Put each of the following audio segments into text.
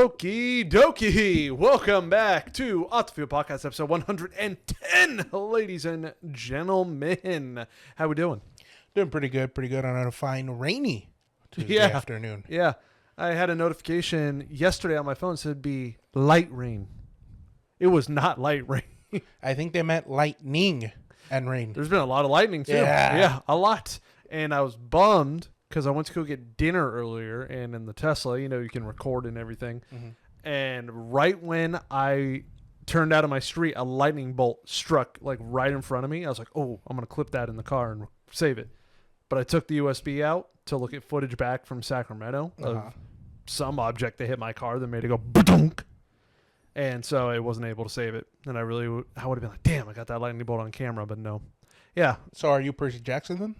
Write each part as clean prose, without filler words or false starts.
Okie dokie. Welcome back to Off the Field Podcast, episode 110, ladies and gentlemen. How we doing? Doing pretty good on a fine rainy Tuesday afternoon. Yeah. I had a notification yesterday on my phone that said it'd be light rain. It was not light rain. I think they meant lightning and rain. There's been a lot of lightning, too. Yeah, a lot. And I was bummed because I went to go get dinner earlier, and in the Tesla, you know, you can record and everything. Mm-hmm. And right when I turned out of my street, a lightning bolt struck like right in front of me. I was like, oh, I'm going to clip that in the car and save it. But I took the USB out to look at footage back from Sacramento of some object that hit my car that made it go ba-dunk. And so I wasn't able to save it. And I would have been like, damn, I got that lightning bolt on camera, but no. Yeah. So are you Percy Jackson then?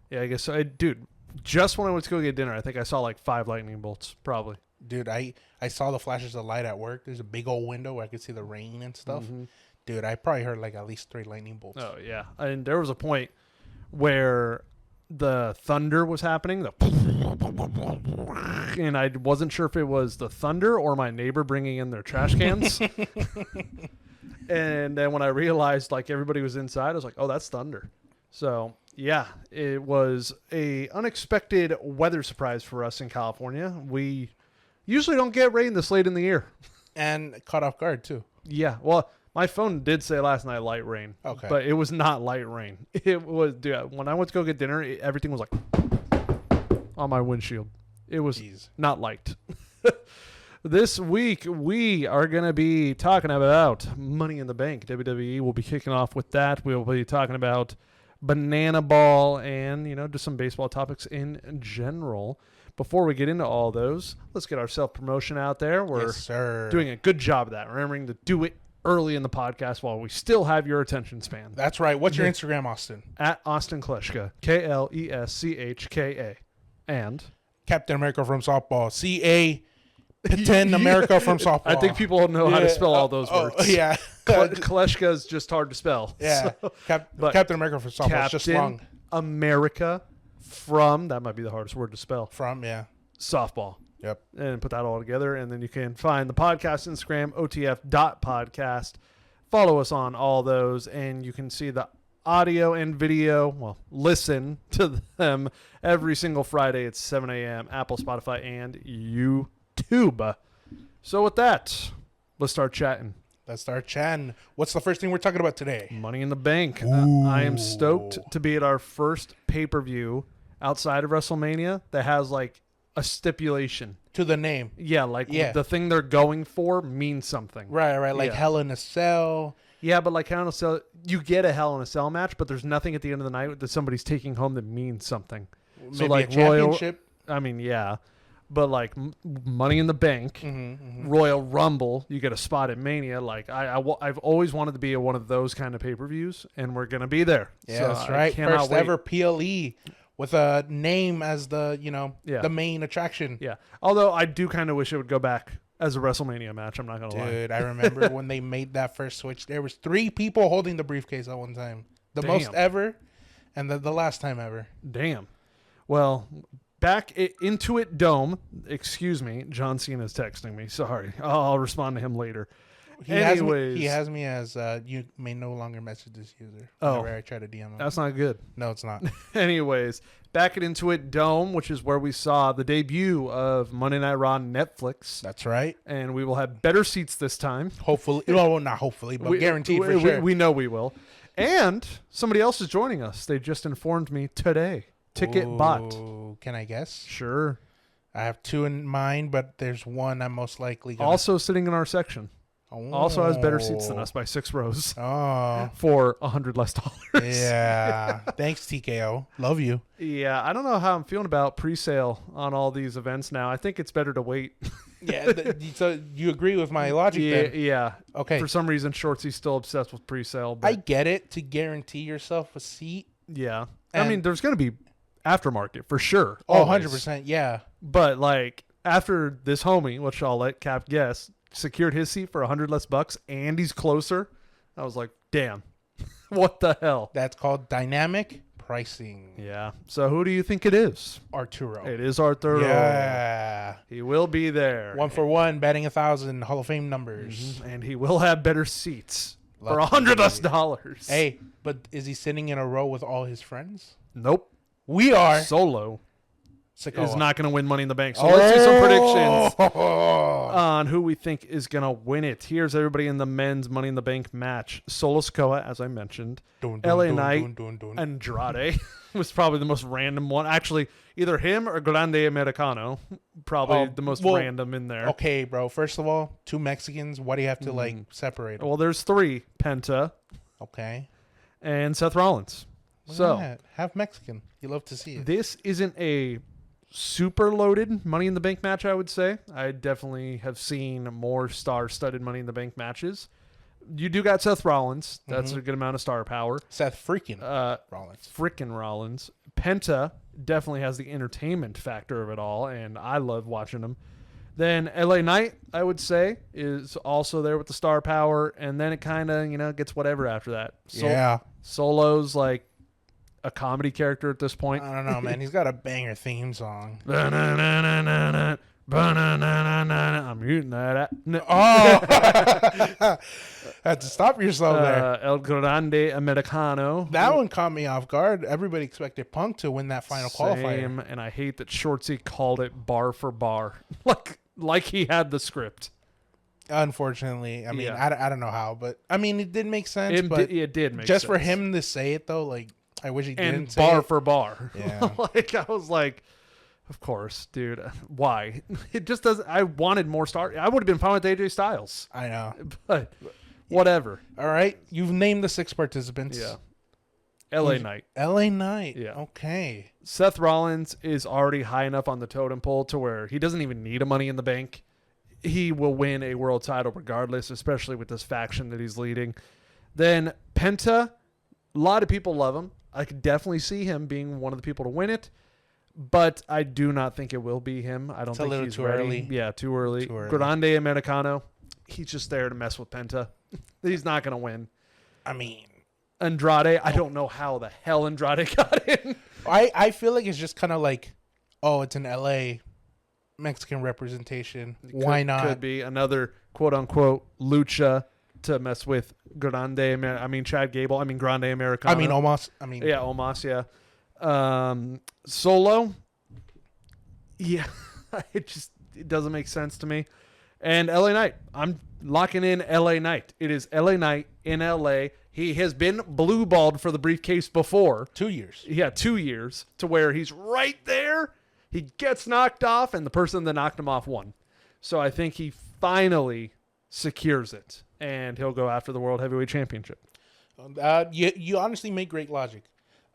Yeah, I guess so. Dude, just when I went to go get dinner, I think I saw like 5 lightning bolts, probably. Dude, I saw the flashes of light at work. There's a big old window where I could see the rain and stuff. Mm-hmm. Dude, I probably heard like at least 3 lightning bolts. Oh, yeah. And there was a point where the thunder was happening, and I wasn't sure if it was the thunder or my neighbor bringing in their trash cans. And then when I realized like everybody was inside, I was like, oh, that's thunder. So yeah, it was a unexpected weather surprise for us in California. We usually don't get rain this late in the year. And caught off guard too. Yeah, well, my phone did say last night light rain. Okay. But it was not light rain. It was, dude, when I went to go get dinner, everything was like on my windshield. It was not light. This week, we are going to be talking about Money in the Bank. WWE will be kicking off with that. We'll be talking about Banana Ball and, you know, just some baseball topics in general. Before we get into all those, let's get our self-promotion out there. We're doing a good job of that, remembering to do it early in the podcast while we still have your attention span. That's right. What's your Instagram, Austin? At Austin Kleschka, Kleschka. And Captain America from softball. Captain America from softball. I think people know how to spell all those words. Yeah. Kleschka is just hard to spell. Yeah. So, Captain America from softball is just long. America from, that might be the hardest word to spell. From, yeah. Softball. Yep. And put that all together. And then you can find the podcast Instagram, otf.podcast. Follow us on all those. And you can see the audio and video, well, listen to them every single Friday at 7 a.m. Apple, Spotify, and YouTube. So with that, let's start chatting. What's the first thing we're talking about today? Money in the Bank. I am stoked to be at our first pay-per-view outside of WrestleMania that has like a stipulation to the name. Yeah, like the thing they're going for means something. Right. Like Hell in a Cell. Yeah, but like Hell in a Cell, you get a Hell in a Cell match, but there's nothing at the end of the night that somebody's taking home that means something. Maybe so like a championship. I mean, yeah. But like Money in the Bank, Royal Rumble, you get a spot at Mania. Like I've always wanted to be at one of those kind of pay-per-views, and we're gonna be there. Yeah, so that's right. First ever PLE with a name as the the main attraction. Yeah. Although I do kind of wish it would go back as a WrestleMania match. I'm not gonna lie. Dude, I remember when they made that first switch. There was 3 people holding the briefcase at one time. The most ever, and the last time ever. Damn. Well. Back into it Dome. Excuse me. John Cena's texting me. Sorry. I'll respond to him later. He has me as you may no longer message this user. Whenever I try to DM him. That's not good. No, it's not. Anyways, back into it Dome, which is where we saw the debut of Monday Night Raw on Netflix. That's right. And we will have better seats this time. Hopefully. Well, not hopefully, but guaranteed for sure. We know we will. And somebody else is joining us. They just informed me today. Ticket bought. Can I guess? Sure. I have 2 in mind, but there's one I'm most likely going to... Also sitting in our section. Also has better seats than us by 6 rows. For $100 less. Yeah. Thanks, TKO. Love you. Yeah. I don't know how I'm feeling about pre-sale on all these events now. I think it's better to wait. Yeah. So you agree with my logic then? Yeah. Okay. For some reason, Shortsy's still obsessed with pre-sale. But I get it, to guarantee yourself a seat. Yeah. I mean, there's going to be aftermarket for sure. Oh, 100%. Yeah. But like after this homie, which I'll let Cap guess, secured his seat for $100 less and he's closer. I was like, damn, what the hell? That's called dynamic pricing. Yeah. So who do you think it is? Arturo. It is Arturo. Yeah. He will be there. 1-for-1, batting 1,000, Hall of Fame numbers. And he will have better seats for Lucky. $100 less. Hey, but is he sitting in a row with all his friends? Nope. We are. Solo Sikoa is not going to win Money in the Bank. So let's do some predictions Oh. on who we think is going to win it. Here's everybody in the men's Money in the Bank match. Solo Sikoa, as I mentioned. LA Knight. Andrade was probably the most random one. Actually, either him or Grande Americano. Probably the most random in there. Okay, bro. First of all, 2 Mexicans. Why do you have to, separate them? Well, there's 3. Penta. Okay. And Seth Rollins. So, half Mexican. You love to see it. This isn't a super loaded Money in the Bank match, I would say. I definitely have seen more star-studded Money in the Bank matches. You do got Seth Rollins. That's a good amount of star power. Seth freaking Rollins. Frickin' Rollins. Penta definitely has the entertainment factor of it all, and I love watching him. Then LA Knight, I would say, is also there with the star power, and then it kind of, gets whatever after that. Solo's like a comedy character at this point. I don't know, man. He's got a banger theme song. I'm muting that. Oh! Had to stop yourself there. El Grande Americano. That one caught me off guard. Everybody expected Punk to win that final qualifier. And I hate that Shortsy called it bar for bar. like he had the script. Unfortunately. I mean, I don't know how, but I mean, it did make sense. It did make sense. Just for him to say it, though, I wish he didn't say it. And bar for bar. Yeah. I was like, of course, dude. Why? It just doesn't. I wanted more star. I would have been fine with AJ Styles. I know. But whatever. All right. You've named the 6 participants. Yeah. LA Knight. LA Knight. Yeah. Okay. Seth Rollins is already high enough on the totem pole to where he doesn't even need a Money in the Bank. He will win a world title regardless, especially with this faction that he's leading. Then Penta, a lot of people love him. I could definitely see him being one of the people to win it, but I do not think it will be him. I don't think he's too ready. early. Yeah, too early. Grande Americano, he's just there to mess with Penta. He's not going to win. I mean, Andrade, I don't know how the hell Andrade got in. I feel like it's just kind of like, oh, it's an LA Mexican representation. Why not? Could be another quote unquote lucha to mess with Chad Gable. Grande Americano. Omos. Yeah, Omos, yeah. Solo. Yeah. It doesn't make sense to me. And LA Knight. I'm locking in LA Knight. It is LA Knight in LA. He has been blue balled for the briefcase before. 2 years. Yeah, 2 years to where he's right there. He gets knocked off, and the person that knocked him off won. So I think he finally secures it, and he'll go after the World Heavyweight Championship. You honestly make great logic.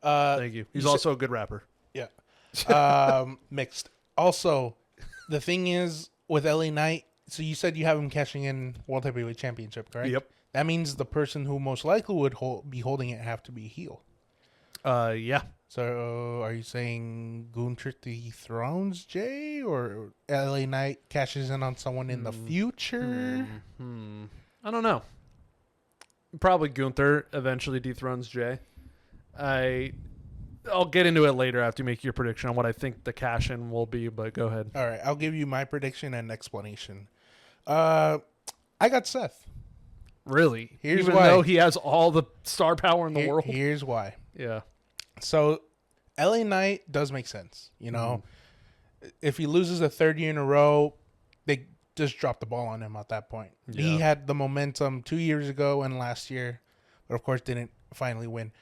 Thank you. He's also a good rapper. Yeah. Mixed. Also, the thing is with LA Knight, so you said you have him cashing in World Heavyweight Championship, correct? Yep. That means the person who most likely would be holding it have to be a heel. Yeah. So are you saying Gunther dethrones Jay, or LA Knight cashes in on someone in the future? I don't know. Probably Gunther eventually dethrones Jay. I'll get into it later after you make your prediction on what I think the cash-in will be, but go ahead. All right, I'll give you my prediction and explanation. I got Seth. Really? Here's Even why. though he has all the star power in the world? Here's why. Yeah. So LA Knight does make sense. If he loses a 3rd year in a row, they just drop the ball on him at that point. Yeah. He had the momentum 2 years ago and last year, but of course didn't finally win.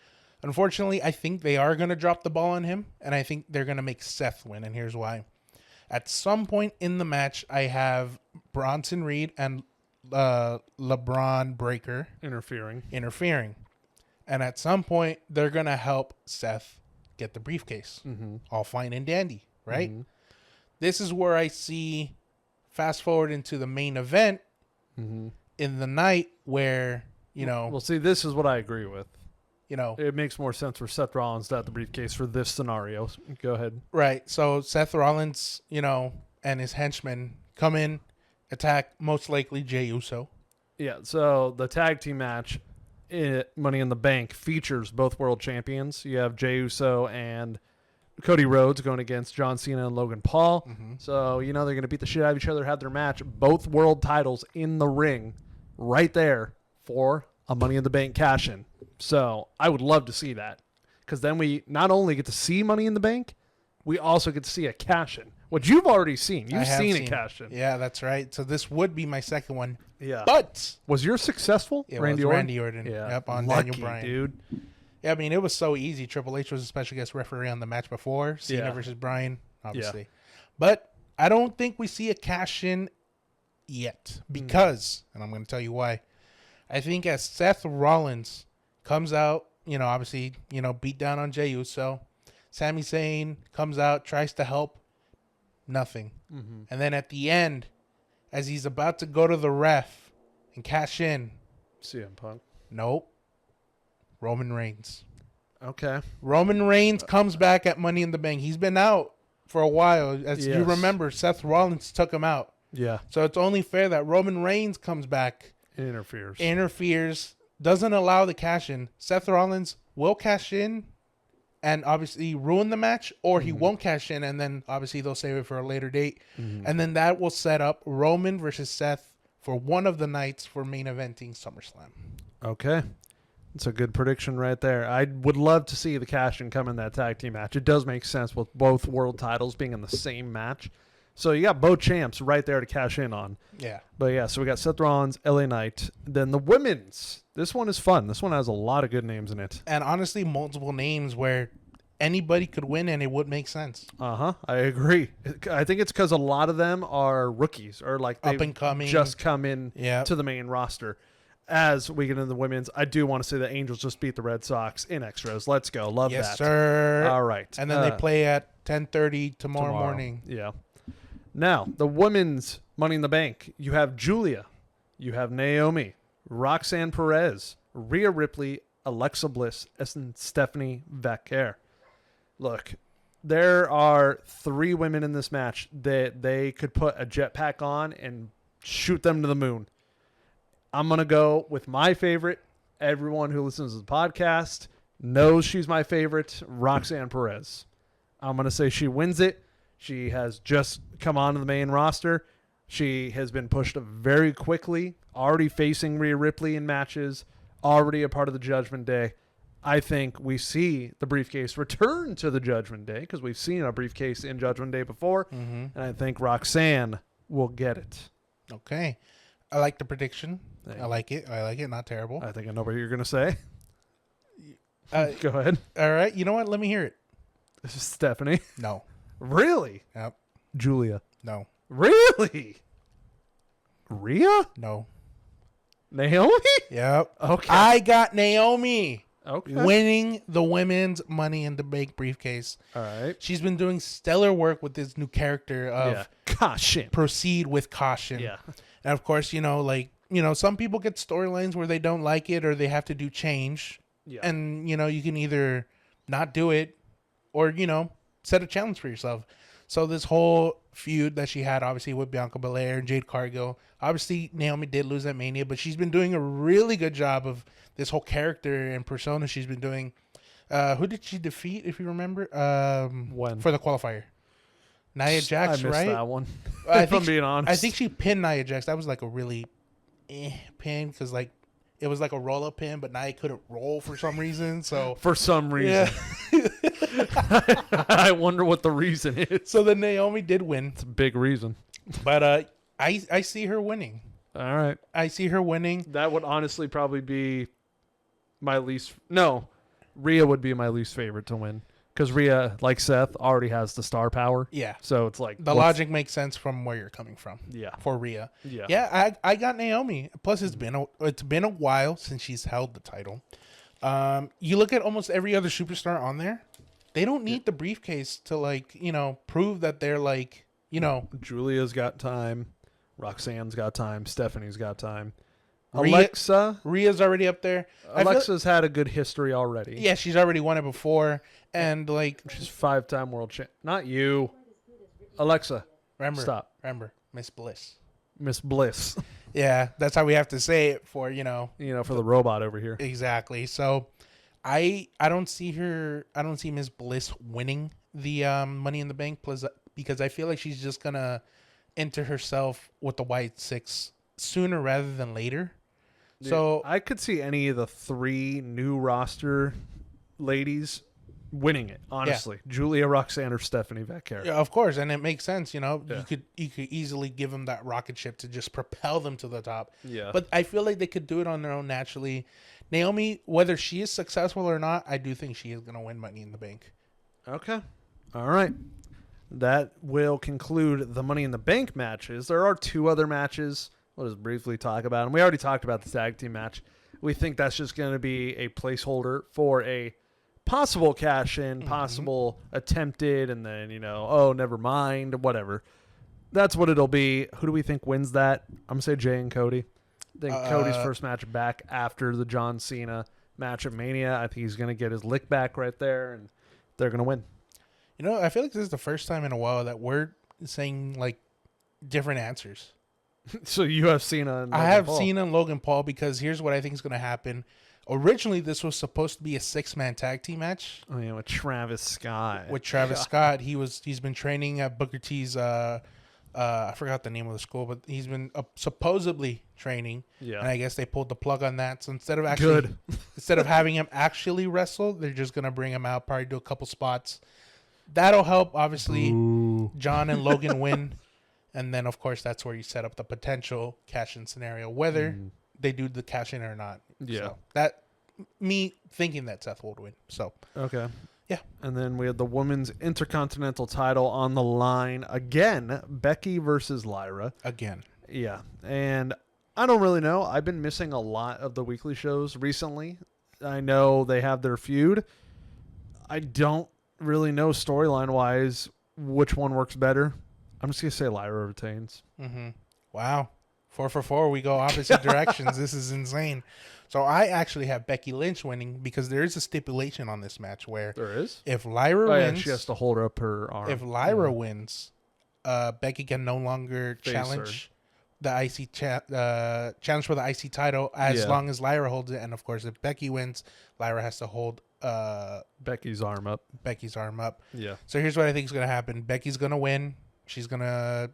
Unfortunately, I think they are going to drop the ball on him, and I think they're going to make Seth win, and here's why. At some point in the match, I have Bronson Reed and LeBron Breaker interfering. And at some point, they're going to help Seth get the briefcase. All fine and dandy, right? This is where I see, fast forward into the main event in the night where, Well, see, this is what I agree with. It makes more sense for Seth Rollins to have the briefcase for this scenario. Go ahead. Right. So Seth Rollins, and his henchmen come in, attack most likely Jey Uso. Yeah. So the tag team match Money in the Bank features both world champions. You have Jey Uso and Cody Rhodes going against John Cena and Logan Paul. Mm-hmm. So, they're going to beat the shit out of each other, have their match. Both world titles in the ring right there for a Money in the Bank cash-in. So, I would love to see that. Because then we not only get to see Money in the Bank, we also get to see a cash-in, which you've already seen. You've seen a cash-in. Yeah, that's right. So this would be my second one. Yeah. But was yours successful? It was Randy Orton. Yeah. Yep, on Lucky, Daniel Bryan. Dude. Yeah, I mean, it was so easy. Triple H was a special guest referee on the match before. Cena versus Bryan, obviously. Yeah. But I don't think we see a cash-in yet. Because, and I'm going to tell you why. I think as Seth Rollins comes out, obviously, beat down on Jey Uso. Sami Zayn comes out, tries to help. Nothing. Mm-hmm. And then at the end, as he's about to go to the ref and cash in. CM Punk. Nope. Roman Reigns. Okay. Roman Reigns comes back at Money in the Bank. He's been out for a while. As you remember, Seth Rollins took him out. Yeah. So it's only fair that Roman Reigns comes back. Interferes. Doesn't allow the cash in. Seth Rollins will cash in and obviously ruin the match, or he won't cash in, and then obviously they'll save it for a later date. Mm-hmm. And then that will set up Roman versus Seth for one of the nights for main eventing SummerSlam. Okay. It's a good prediction right there. I would love to see the cash-in come in that tag team match. It does make sense with both world titles being in the same match. So you got both champs right there to cash in on. Yeah. But yeah, so we got Seth Rollins, LA Knight. Then the women's. This one is fun. This one has a lot of good names in it. And honestly, multiple names where anybody could win and it would make sense. I agree. I think it's because a lot of them are rookies or like up and coming, just come in to the main roster. As we get into the women's, I do want to say the Angels just beat the Red Sox in extras. Let's go. Love that. Yes, sir. All right. And then they play at 10:30 tomorrow morning. Yeah. Now, the women's Money in the Bank. You have Julia. You have Naomi. Roxanne Perez. Rhea Ripley. Alexa Bliss. And Stephanie Vaquer. Look, there are 3 women in this match that they could put a jetpack on and shoot them to the moon. I'm going to go with my favorite. Everyone who listens to the podcast knows she's my favorite, Roxanne Perez. I'm going to say she wins it. She has just come onto the main roster. She has been pushed very quickly, already facing Rhea Ripley in matches, already a part of the Judgment Day. I think we see the briefcase return to the Judgment Day because we've seen a briefcase in Judgment Day before, and I think Roxanne will get it. Okay. I like the prediction. I like it. Not terrible. I think I know what you're going to say. Go ahead. All right. You know what? Let me hear it. This is Stephanie. No. Really? Yep. Julia. No. Really? Rhea? No. Naomi? Yep. Okay. I got Naomi. Okay. Winning the women's Money in the Bank briefcase. All right. She's been doing stellar work with this new character of caution. Proceed with caution. Yeah. And of course, some people get storylines where they don't like it or they have to do change. Yeah. And, you can either not do it or, set a challenge for yourself. So this whole feud that she had, obviously, with Bianca Belair and Jade Cargill, obviously Naomi did lose at Mania, but she's been doing a really good job of this whole character and persona she's been doing. Who did she defeat, if you remember? When? For the qualifier. Nia Jax, I missed right? that one. If I'm being honest. I think she pinned Nia Jax. That was like a really pin because it was like a roll-up pin, but Nia couldn't roll for some reason. So for some reason. Yeah. I wonder what the reason is. So then Naomi did win. It's a big reason. But I see her winning. All right. I see her winning. That would honestly probably be my least... No. Rhea would be my least favorite to win. Because Rhea, like Seth, already has the star power. Yeah. So it's like... The logic makes sense from where you're coming from. Yeah. For Rhea. Yeah. Yeah, I got Naomi. Plus, it's been a while since she's held the title. You look at almost every other superstar on there. They don't need the briefcase to, prove that they're, Julia's got time. Roxanne's got time. Stephanie's got time. Rhea's already up there. Alexa's had a good history already. Yeah, she's already won it before. And, she's 5-time world champ. Not you. Alexa. Remember. Stop. Remember. Miss Bliss. Miss Bliss. Yeah, that's how we have to say it for, for the robot over here. Exactly. So I don't see Miss Bliss winning the Money in the Bank plus because I feel like she's just gonna enter herself with the white six sooner rather than later. So I could see any of the 3 new roster ladies winning it, honestly. Yeah. Julia, Roxanne, or Stephanie Vaquer. Yeah, of course, and it makes sense. Yeah. You could easily give them that rocket ship to just propel them to the top. Yeah. But I feel like they could do it on their own naturally. Naomi, whether she is successful or not, I do think she is going to win Money in the Bank. Okay. All right. That will conclude the Money in the Bank matches. There are 2 other matches. We'll just briefly talk about them. We already talked about the tag team match. We think that's just going to be a placeholder for a possible cash-in, possible attempted, and then, never mind, whatever. That's what it'll be. Who do we think wins that? I'm going to say Jay and Cody. I think Cody's first match back after the John Cena match at Mania. I think he's going to get his lick back right there, and they're going to win. I feel like this is the first time in a while that we're saying, different answers. So you have Cena and Logan I have Paul. Cena and Logan Paul because here's what I think is going to happen. Originally, this was supposed to be a 6-man tag team match. Oh, yeah, with Travis Scott. Scott, he's been training at Booker T's. I forgot the name of the school, but he's been supposedly training. Yeah. And I guess they pulled the plug on that. So instead of having him actually wrestle, they're just gonna bring him out, probably do a couple spots. That'll help, obviously. Ooh. John and Logan win, and then of course that's where you set up the potential cash-in scenario, whether they do the cash-in or not. Yeah. So that me thinking that Seth will win. So okay. yeah. And then we had the women's intercontinental title on the line again. Becky versus Lyra. Again. Yeah. And I don't really know. I've been missing a lot of the weekly shows recently. I know they have their feud. I don't really know storyline-wise which one works better. I'm just going to say Lyra retains. Mm-hmm. Wow. 4 for 4. We go opposite directions. This is insane. So I actually have Becky Lynch winning because there is a stipulation on this match where there is, if Lyra wins, she has to hold up her arm. If Lyra wins, Becky can no longer challenge the IC challenge for the IC title as long as Lyra holds it. And of course, if Becky wins, Lyra has to hold Becky's arm up. Yeah. So here's what I think is going to happen. Becky's going to win. She's going to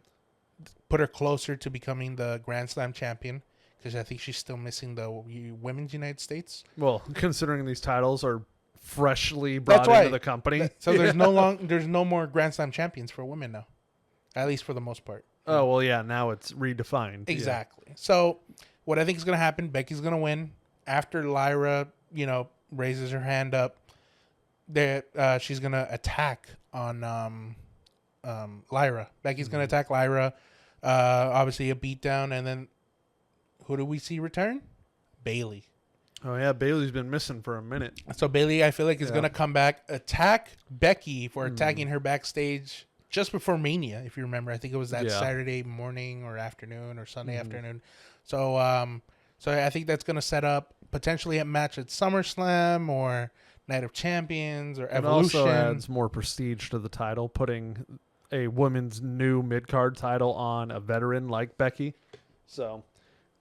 put her closer to becoming the Grand Slam champion. Because I think she's still missing the Women's United States. Well, considering these titles are freshly brought into the company. So there's no more Grand Slam champions for women now. At least for the most part. Oh, well, yeah, now it's redefined. Exactly. Yeah. So what I think is going to happen, Becky's going to win. After Lyra, raises her hand up, she's going to attack on Lyra. Becky's going to attack Lyra. Obviously a beatdown, and then who do we see return? Bayley. Oh, yeah. Bayley's been missing for a minute. So Bayley, I feel like, is going to come back, attack Becky for attacking her backstage just before Mania, if you remember. I think it was that Saturday morning or afternoon or Sunday afternoon. So I think that's going to set up potentially a match at SummerSlam or Night of Champions or Evolution. It also adds more prestige to the title, putting a women's new mid-card title on a veteran like Becky. So...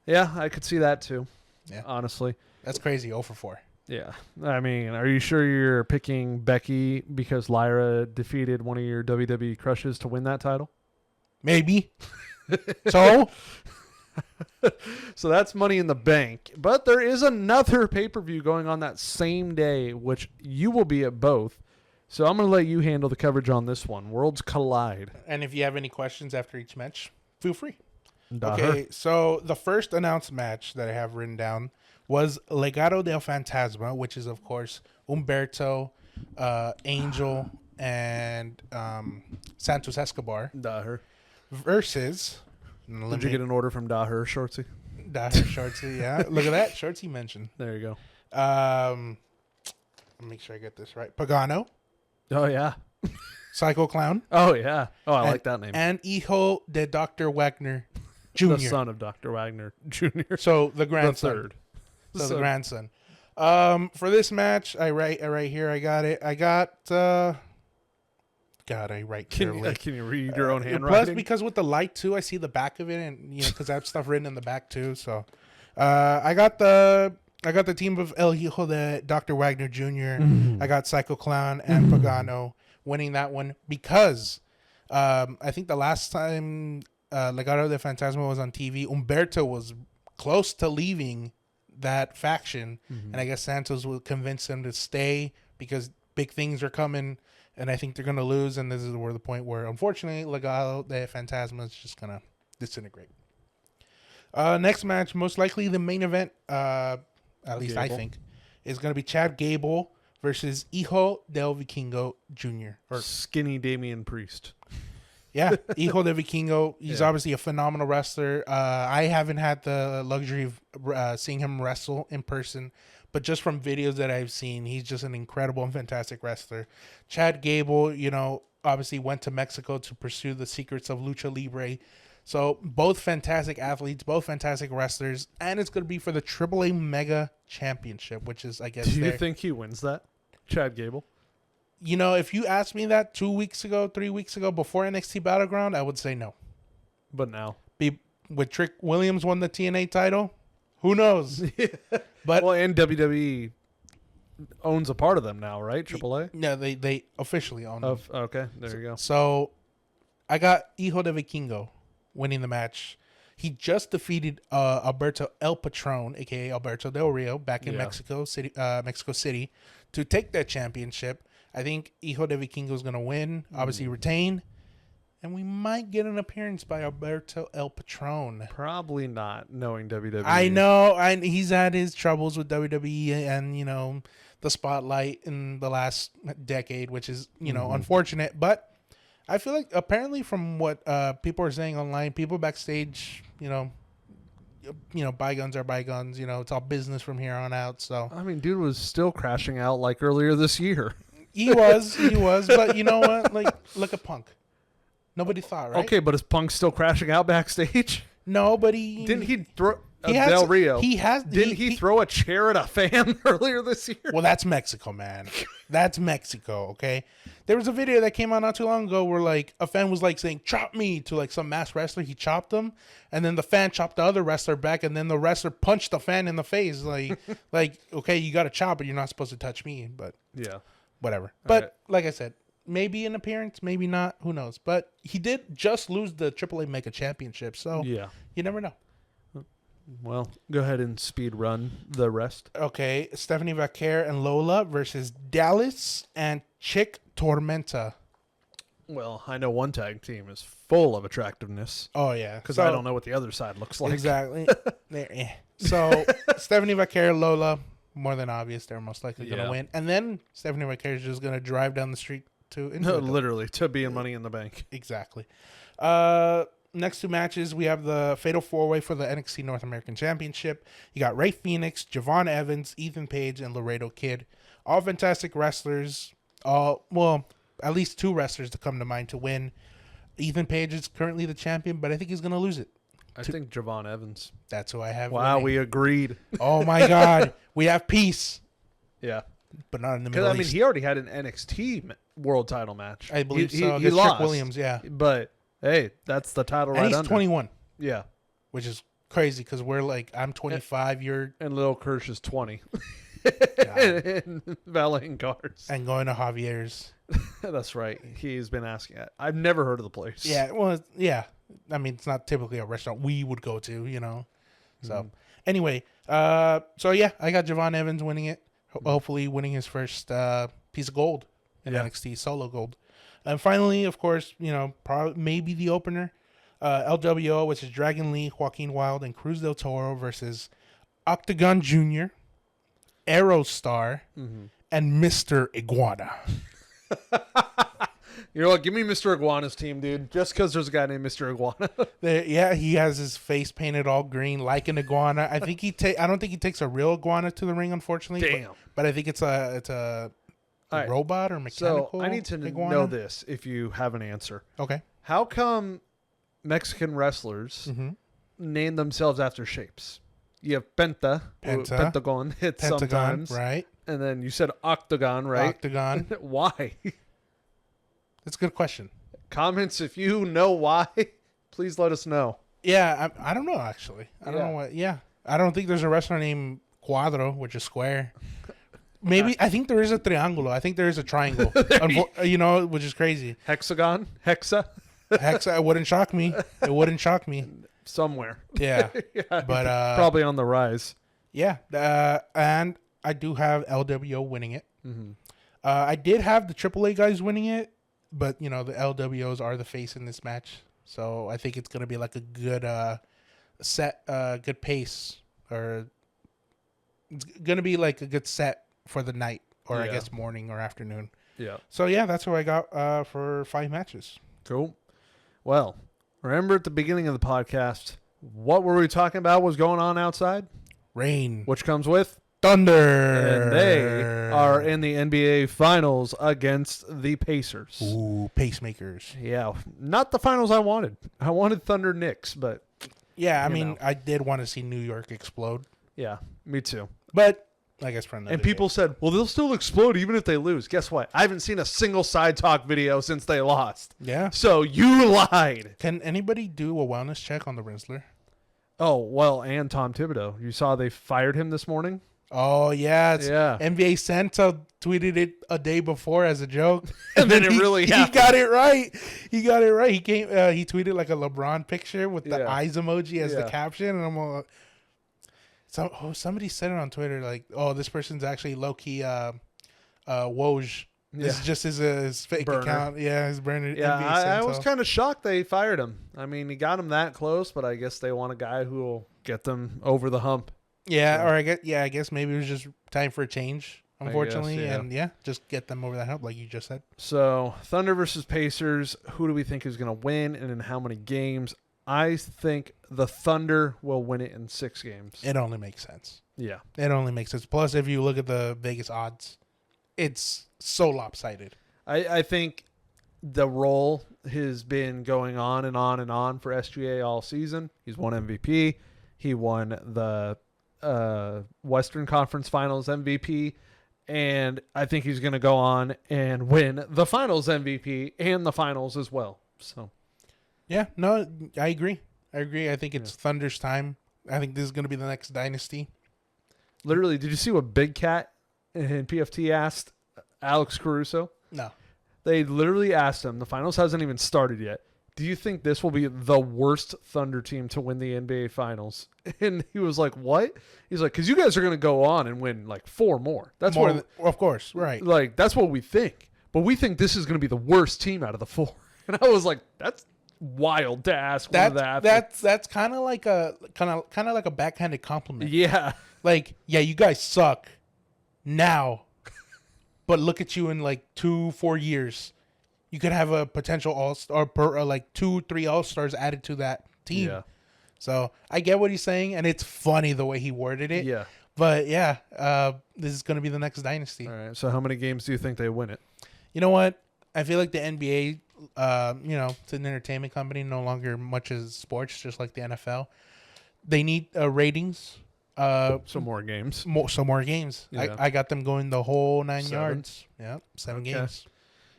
yeah, I could see that too. Yeah, honestly, that's crazy. 0 for 4. Yeah, I mean, are you sure you're picking Becky because Lyra defeated one of your WWE crushes to win that title? Maybe. So that's Money in the Bank. But there is another pay-per-view going on that same day, which you will be at both. So I'm going to let you handle the coverage on this one. Worlds collide. And if you have any questions after each match, feel free. Okay, so the first announced match that I have written down was Legado del Fantasma, which is, of course, Humberto, Angel, and Santos Escobar. Daher. Versus... Did you get an order from Daher, Shortsy? Daher, Shortsy, yeah. Look at that. Shortsy mentioned. There you go. Let me make sure I get this right. Pagano. Oh, yeah. Psycho Clown. Oh, yeah. Oh, I like that name. And Hijo de Dr. Wagner Jr. The son of Dr. Wagner Jr. So the grandson. The third. So the grandson. For this match, I write here. I got it. I got God, I write Can terribly. you read your own Plus, handwriting? because with the light too, I see the back of it, and because I have stuff written in the back too. So, I got the team of El Hijo de Dr. Wagner Jr. I got Psycho Clown and Pagano winning that one because I think the last time Legado de Fantasma was on TV, Humberto was close to leaving that faction, and I guess Santos will convince him to stay because big things are coming. And I think they're going to lose, and this is where the point where, unfortunately, Legado de Fantasma is just going to disintegrate. Next match, most likely the main event, at least I think, is going to be Chad Gable versus Hijo del Vikingo Jr. Or skinny Damian Priest. Yeah, Hijo del Vikingo. He's obviously a phenomenal wrestler. I haven't had the luxury of seeing him wrestle in person, but just from videos that I've seen, he's just an incredible and fantastic wrestler. Chad Gable, obviously went to Mexico to pursue the secrets of Lucha Libre. So both fantastic athletes, both fantastic wrestlers, and it's going to be for the AAA Mega Championship, which is, I guess, do you think he wins that, Chad Gable? If you asked me that 2 weeks ago, 3 weeks ago, before NXT Battleground, I would say no. But now? With Trick Williams won the TNA title, who knows? But and WWE owns a part of them now, right? AAA? No, they officially own them. Okay, there you go. So I got Hijo de Vikingo winning the match. He just defeated Alberto El Patron, a.k.a. Alberto Del Rio, back in Mexico City, to take that championship. I think Hijo de Vikingo is going to win, obviously retain, and we might get an appearance by Alberto El Patron. Probably not, knowing WWE. I know. He's had his troubles with WWE and, the spotlight in the last decade, which is, unfortunate. But I feel like apparently from what people are saying online, people backstage, bygones are bygones. It's all business from here on out. So I mean, dude was still crashing out like earlier this year. He was. But you know what? Like, look at Punk. Nobody thought, right? Okay, but is Punk still crashing out backstage? No, but didn't he throw Del Rio? Didn't he throw a chair at a fan earlier this year? Well, that's Mexico, man. That's Mexico. Okay. There was a video that came out not too long ago where like a fan was like saying "chop me" to like some masked wrestler. He chopped him, and then the fan chopped the other wrestler back, and then the wrestler punched the fan in the face. Like okay, you got to chop, but you're not supposed to touch me. But yeah, whatever. But like I said, maybe an appearance, maybe not. Who knows? But he did just lose the AAA Mega Championship, so yeah, you never know. Well, go ahead and speed run the rest. Okay, Stephanie Vaquer and Lola versus Dallas and Chick Tormenta. Well, I know one tag team is full of attractiveness. Oh, yeah. Because I don't know what the other side looks like. Exactly. So, Stephanie Vaquer, Lola, more than obvious, they're most likely going to win. And then Stephanie Vaquer is just going to drive down the street to... No, literally, to be in Money in the Bank. Exactly. Next two matches, we have the Fatal 4-Way for the NXT North American Championship. You got Rey Fenix, Javon Evans, Ethan Page, and Laredo Kid. All fantastic wrestlers. At least two wrestlers to come to mind to win. Ethan Page is currently the champion, but I think he's going to lose it. I think Javon Evans. That's who I have. Wow, we agreed. Oh, my God. We have peace. Yeah. But not in the Middle East. I mean, he already had an NXT world title match. I believe so. He lost. Trick Williams, yeah. But... hey, that's the title right under. And he's 21. Yeah. Which is crazy because we're like, I'm 25, you're... And Lil Kirsch is 20. And valeting cars. And going to Javier's. That's right. He's been asking. I've never heard of the place. Yeah, well, yeah. I mean, it's not typically a restaurant we would go to, So, anyway, I got Javon Evans winning it. Hopefully winning his first piece of gold in NXT, solo gold. And finally, of course, probably maybe the opener, LWO, which is Dragon Lee, Joaquin Wilde, and Cruz del Toro versus Octagon Jr., Aerostar, and Mr. Iguana. You know what? Give me Mr. Iguana's team, dude. Just because there's a guy named Mr. Iguana. He has his face painted all green like an iguana. I think I don't think he takes a real iguana to the ring, unfortunately. Damn. But I think it's a robot or mechanical. So I need to know this if you have an answer. Okay. How come Mexican wrestlers name themselves after shapes? You have Pentagon, sometimes. Right. And then you said Octagon, right? Octagon. Why? That's a good question. Comments if you know why. Please let us know. Yeah, I don't know actually. I don't know what. Yeah, I don't think there's a restaurant named Cuadro, which is square. Maybe I think there is a triangulo. I think there is a triangle. Which is crazy. Hexagon, hexa. It wouldn't shock me. It wouldn't shock me. Somewhere. Yeah, yeah, but probably on the rise. Yeah, and I do have LWO winning it. Mm-hmm. I did have the AAA guys winning it, but the LWOs are the face in this match, so I think it's gonna be like a good good pace, or it's gonna be like a good set for the night, or I guess morning or afternoon. Yeah. So yeah, that's what I got for 5 matches. Cool. Well, remember at the beginning of the podcast, what were we talking about was going on outside? Rain. Which comes with thunder. And they are in the NBA Finals against the Pacers. Ooh, pacemakers. Yeah. Not the finals I wanted. I wanted Thunder Knicks, but... Yeah, I mean, I did want to see New York explode. Yeah, me too. But... I guess for another and people said, well, they'll still explode even if they lose. Guess what? I haven't seen a single side talk video since they lost. Yeah. So you lied. Can anybody do a wellness check on the Rinsler? Oh, well, and Tom Thibodeau. You saw they fired him this morning? Oh, yeah. NBA Santa tweeted it a day before as a joke. and then it really happened. He got it right. He tweeted like a LeBron picture with the eyes emoji as the caption. And I'm all... somebody said it on Twitter, like, "Oh, this person's actually low key, Woj. This is just his fake burner account. Yeah, his burner. Yeah, I was kind of shocked they fired him. I mean, he got him that close, but I guess they want a guy who will get them over the hump. Yeah, so. Or I guess maybe it was just time for a change, unfortunately, and just get them over that hump, like you just said. So Thunder versus Pacers. Who do we think is going to win, and in how many games? I think the Thunder will win it in 6 games. It only makes sense. Yeah. It only makes sense. Plus, if you look at the Vegas odds, it's so lopsided. I think the role has been going on and on and on for SGA all season. He's won MVP. He won the Western Conference Finals MVP. And I think he's going to go on and win the Finals MVP and the Finals as well. So... Yeah, no, I agree. I think it's Thunder's time. I think this is going to be the next dynasty. Literally, did you see what Big Cat and PFT asked Alex Caruso? No. They literally asked him, the finals hasn't even started yet, do you think this will be the worst Thunder team to win the NBA Finals? And he was like, what? He's like, because you guys are going to go on and win like 4 more. That's more of course, right. Like, that's what we think. But we think this is going to be the worst team out of the 4. And I was like, that's wild to ask one of that. That's kind of like a backhanded compliment. Yeah. Like, yeah, you guys suck now, but look at you in like 2-4 years. You could have a potential all-star or like 2-3 all-stars added to that team. Yeah. So I get what he's saying, and it's funny the way he worded it. Yeah. But yeah, this is going to be the next dynasty. All right. So how many games do you think they win it? You know what? I feel like the NBA, it's an entertainment company, no longer much as sports, just like the NFL. They need ratings. Some more games. More games. Yeah. I got them going the whole 9 7 yards. Yeah, 7 games.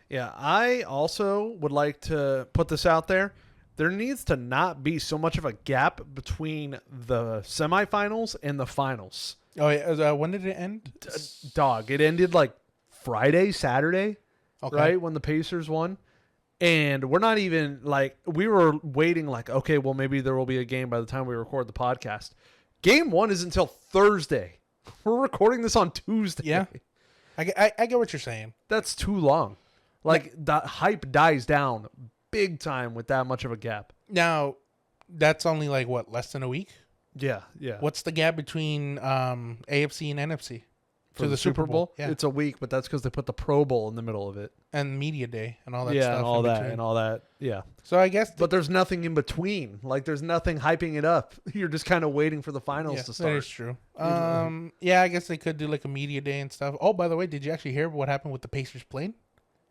Yeah, I also would like to put this out there. There needs to not be so much of a gap between the semifinals and the finals. Oh, yeah. When did it end? It ended like Friday, Saturday. Okay. Right, when the Pacers won. And we're not even, like, we were waiting, like, okay, well, maybe there will be a game by the time we record the podcast. Game 1 is until Thursday. We're recording this on Tuesday. Yeah. I get what you're saying. That's too long. Like, the hype dies down big time with that much of a gap. Now, that's only, like, what, less than a week? Yeah, yeah. What's the gap between AFC and NFC? To the Super Bowl? Yeah. It's a week, but that's because they put the Pro Bowl in the middle of it. And Media Day and all that stuff. Yeah, and all that. Yeah. So I guess... But there's nothing in between. Like, there's nothing hyping it up. You're just kind of waiting for the finals to start. That is true. Yeah, I guess they could do, like, a Media Day and stuff. Oh, by the way, did you actually hear what happened with the Pacers plane?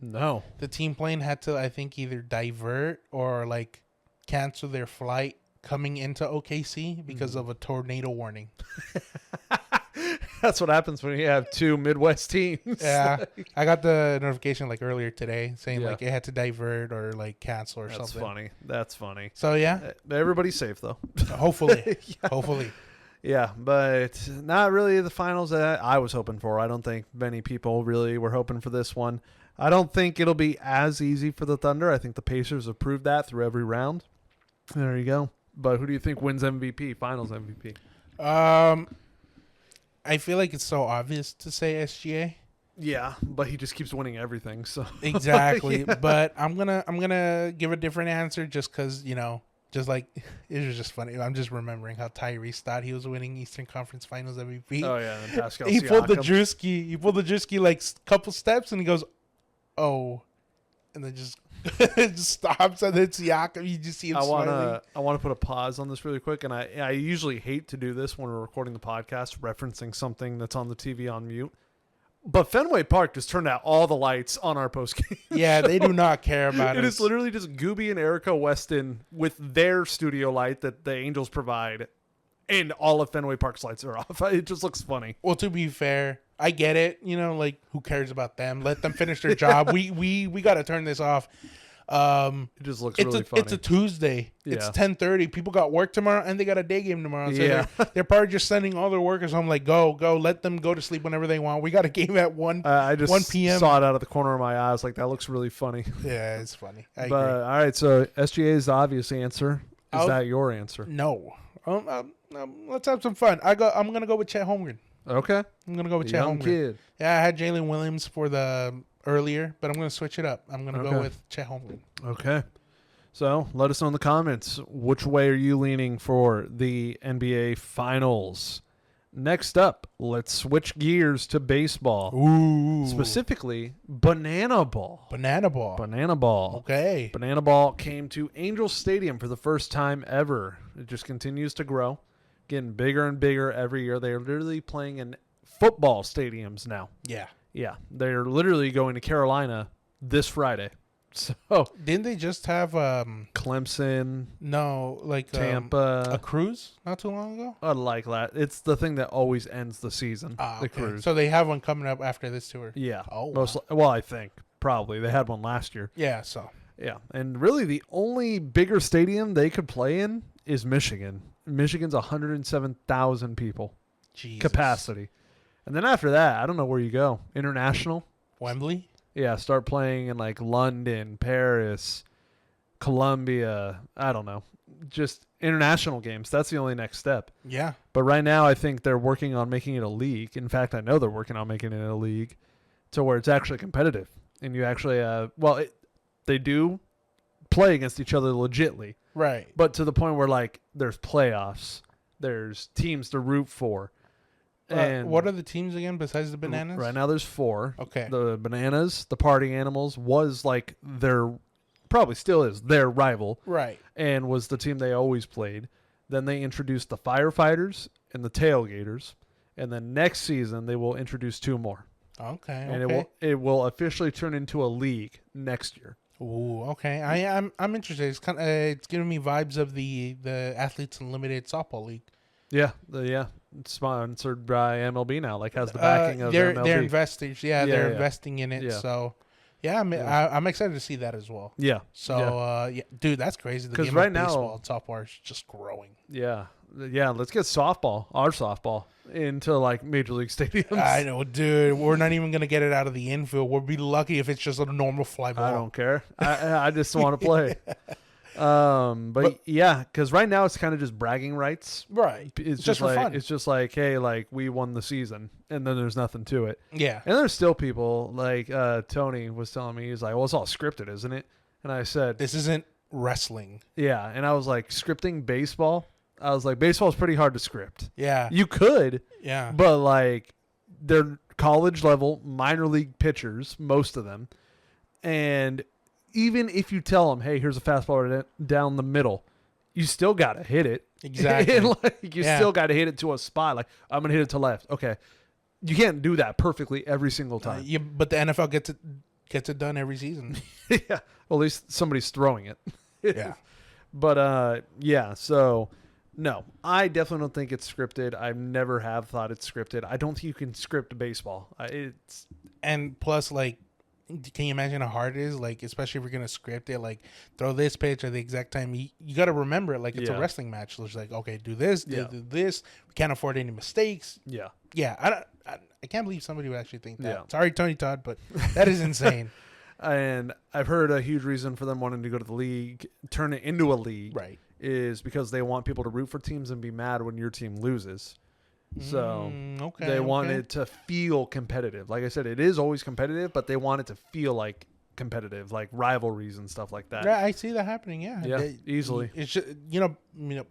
No. The team plane had to, I think, either divert or, like, cancel their flight coming into OKC because of a tornado warning. That's what happens when you have two Midwest teams. Yeah, I got the notification like earlier today saying like it had to divert or like cancel or something. That's funny. So yeah, everybody's safe though. Hopefully, hopefully. Yeah, but not really the finals that I was hoping for. I don't think many people really were hoping for this one. I don't think it'll be as easy for the Thunder. I think the Pacers have proved that through every round. There you go. But who do you think wins MVP, finals MVP? I feel like it's so obvious to say SGA. Yeah, but he just keeps winning everything. So exactly. Yeah. But I'm gonna give a different answer just because just like it was just funny. I'm just remembering how Tyrese thought he was winning Eastern Conference Finals MVP. Oh yeah, and Pascal he Siakam. pulled the Drewski. He pulled the Drewski like couple steps and he goes, "Oh," and then just just stops and then Siakam. You just see him smiling. I want to put a pause on this really quick, and I usually hate to do this when we're recording the podcast, referencing something that's on the TV on mute. But Fenway Park just turned out all the lights on our postgame. Yeah, they do not care about it. It is literally just Gooby and Erica Weston with their studio light that the Angels provide, and all of Fenway Park's lights are off. It just looks funny. Well, to be fair, I get it. Like who cares about them? Let them finish their job. We got to turn this off. It just looks really funny. It's a Tuesday. Yeah. It's 10:30. People got work tomorrow, and they got a day game tomorrow. So yeah. they're probably just sending all their workers home. Like, go. Let them go to sleep whenever they want. We got a game at 1 p.m. saw it out of the corner of my eye. I was like, that looks really funny. Yeah, it's funny. I agree. All right, so SGA is the obvious answer. Is that your answer? No. Let's have some fun. I'm gonna go with Chet Holmgren. Okay. I'm gonna go with Chet Holmgren. Kid. Yeah, I had Jalen Williams for the earlier, but I'm gonna switch it up. I'm gonna go with Chet Holmgren. Okay. So let us know in the comments, which way are you leaning for the NBA Finals? Next up, let's switch gears to baseball. Ooh. Specifically, banana ball. Banana ball. Okay. Banana ball came to Angel Stadium for the first time ever. It just continues to grow, getting bigger and bigger every year. They're literally playing in football stadiums now. Yeah. Yeah. They're literally going to Carolina this Friday. So didn't they just have Clemson? No, like Tampa, a cruise not too long ago. Like that. It's the thing that always ends the season. The cruise. So they have one coming up after this tour. Yeah. Oh. Well, I think probably they had one last year. Yeah. So. Yeah, and really the only bigger stadium they could play in is Michigan. Michigan's 107,000 people capacity, and then after that, I don't know where you go. International. Wembley. Yeah, start playing in like London, Paris, Colombia. I don't know. Just international games. That's the only next step. Yeah. But right now, I think they're working on making it a league. In fact, I know they're working on making it a league to where it's actually competitive. And you actually, they do play against each other legitly. Right. But to the point where, like, there's playoffs. There's teams to root for. And what are the teams again besides the Bananas? Right now there's 4. Okay. The Bananas, the Party Animals, was like probably still is their rival. Right. And was the team they always played. Then they introduced the Firefighters and the Tailgaters. And then next season they will introduce 2 more. Okay. And it will officially turn into a league next year. Ooh, okay. I'm interested. It's it's giving me vibes of the Athletes Unlimited softball league. Yeah, it's sponsored by MLB now. Like has the backing of MLB. They're investors. They're investing in it. Yeah. So, I'm excited to see that as well. Yeah. So, dude, that's crazy. The game right of now, baseball and softball is just growing. Yeah. Let's get our softball into like major league stadiums. I know, dude. We're not even gonna get it out of the infield. We'll be lucky if it's just a normal fly ball. I don't care. I just want to play. But yeah, because right now it's kind of just bragging rights. Right. It's just for like fun. It's just like, hey, like we won the season, and then there's nothing to it. Yeah. And there's still people like Tony was telling me, he's like, well, it's all scripted, isn't it? And I said, this isn't wrestling. Yeah. And I was like, scripting baseball. I was like, baseball is pretty hard to script. Yeah. You could. Yeah. But like, they're college level, minor league pitchers, most of them, and even if you tell them, hey, here's a fastball down the middle, you still got to hit it. Exactly. You still got to hit it to a spot. Like, I'm going to hit it to left. Okay. You can't do that perfectly every single time. But the NFL gets it done every season. Yeah. Well, at least somebody's throwing it. Yeah. But, so No, I definitely don't think it's scripted. I never have thought it's scripted. I don't think you can script baseball. And plus, like, can you imagine how hard it is? Like, especially if you're gonna script it, like throw this pitch at the exact time. You got to remember it like it's a wrestling match. So it's like, okay, do this, do this. We can't afford any mistakes. Yeah. I can't believe somebody would actually think that. Yeah. Sorry, Tony Todd, but that is insane. And I've heard a huge reason for them wanting to go to the league, turn it into a league, right, is because they want people to root for teams and be mad when your team loses. So they want it to feel competitive. Like I said, it is always competitive, but they want it to feel like competitive, like rivalries and stuff like that. Yeah, I see that happening. Yeah, easily. It's just,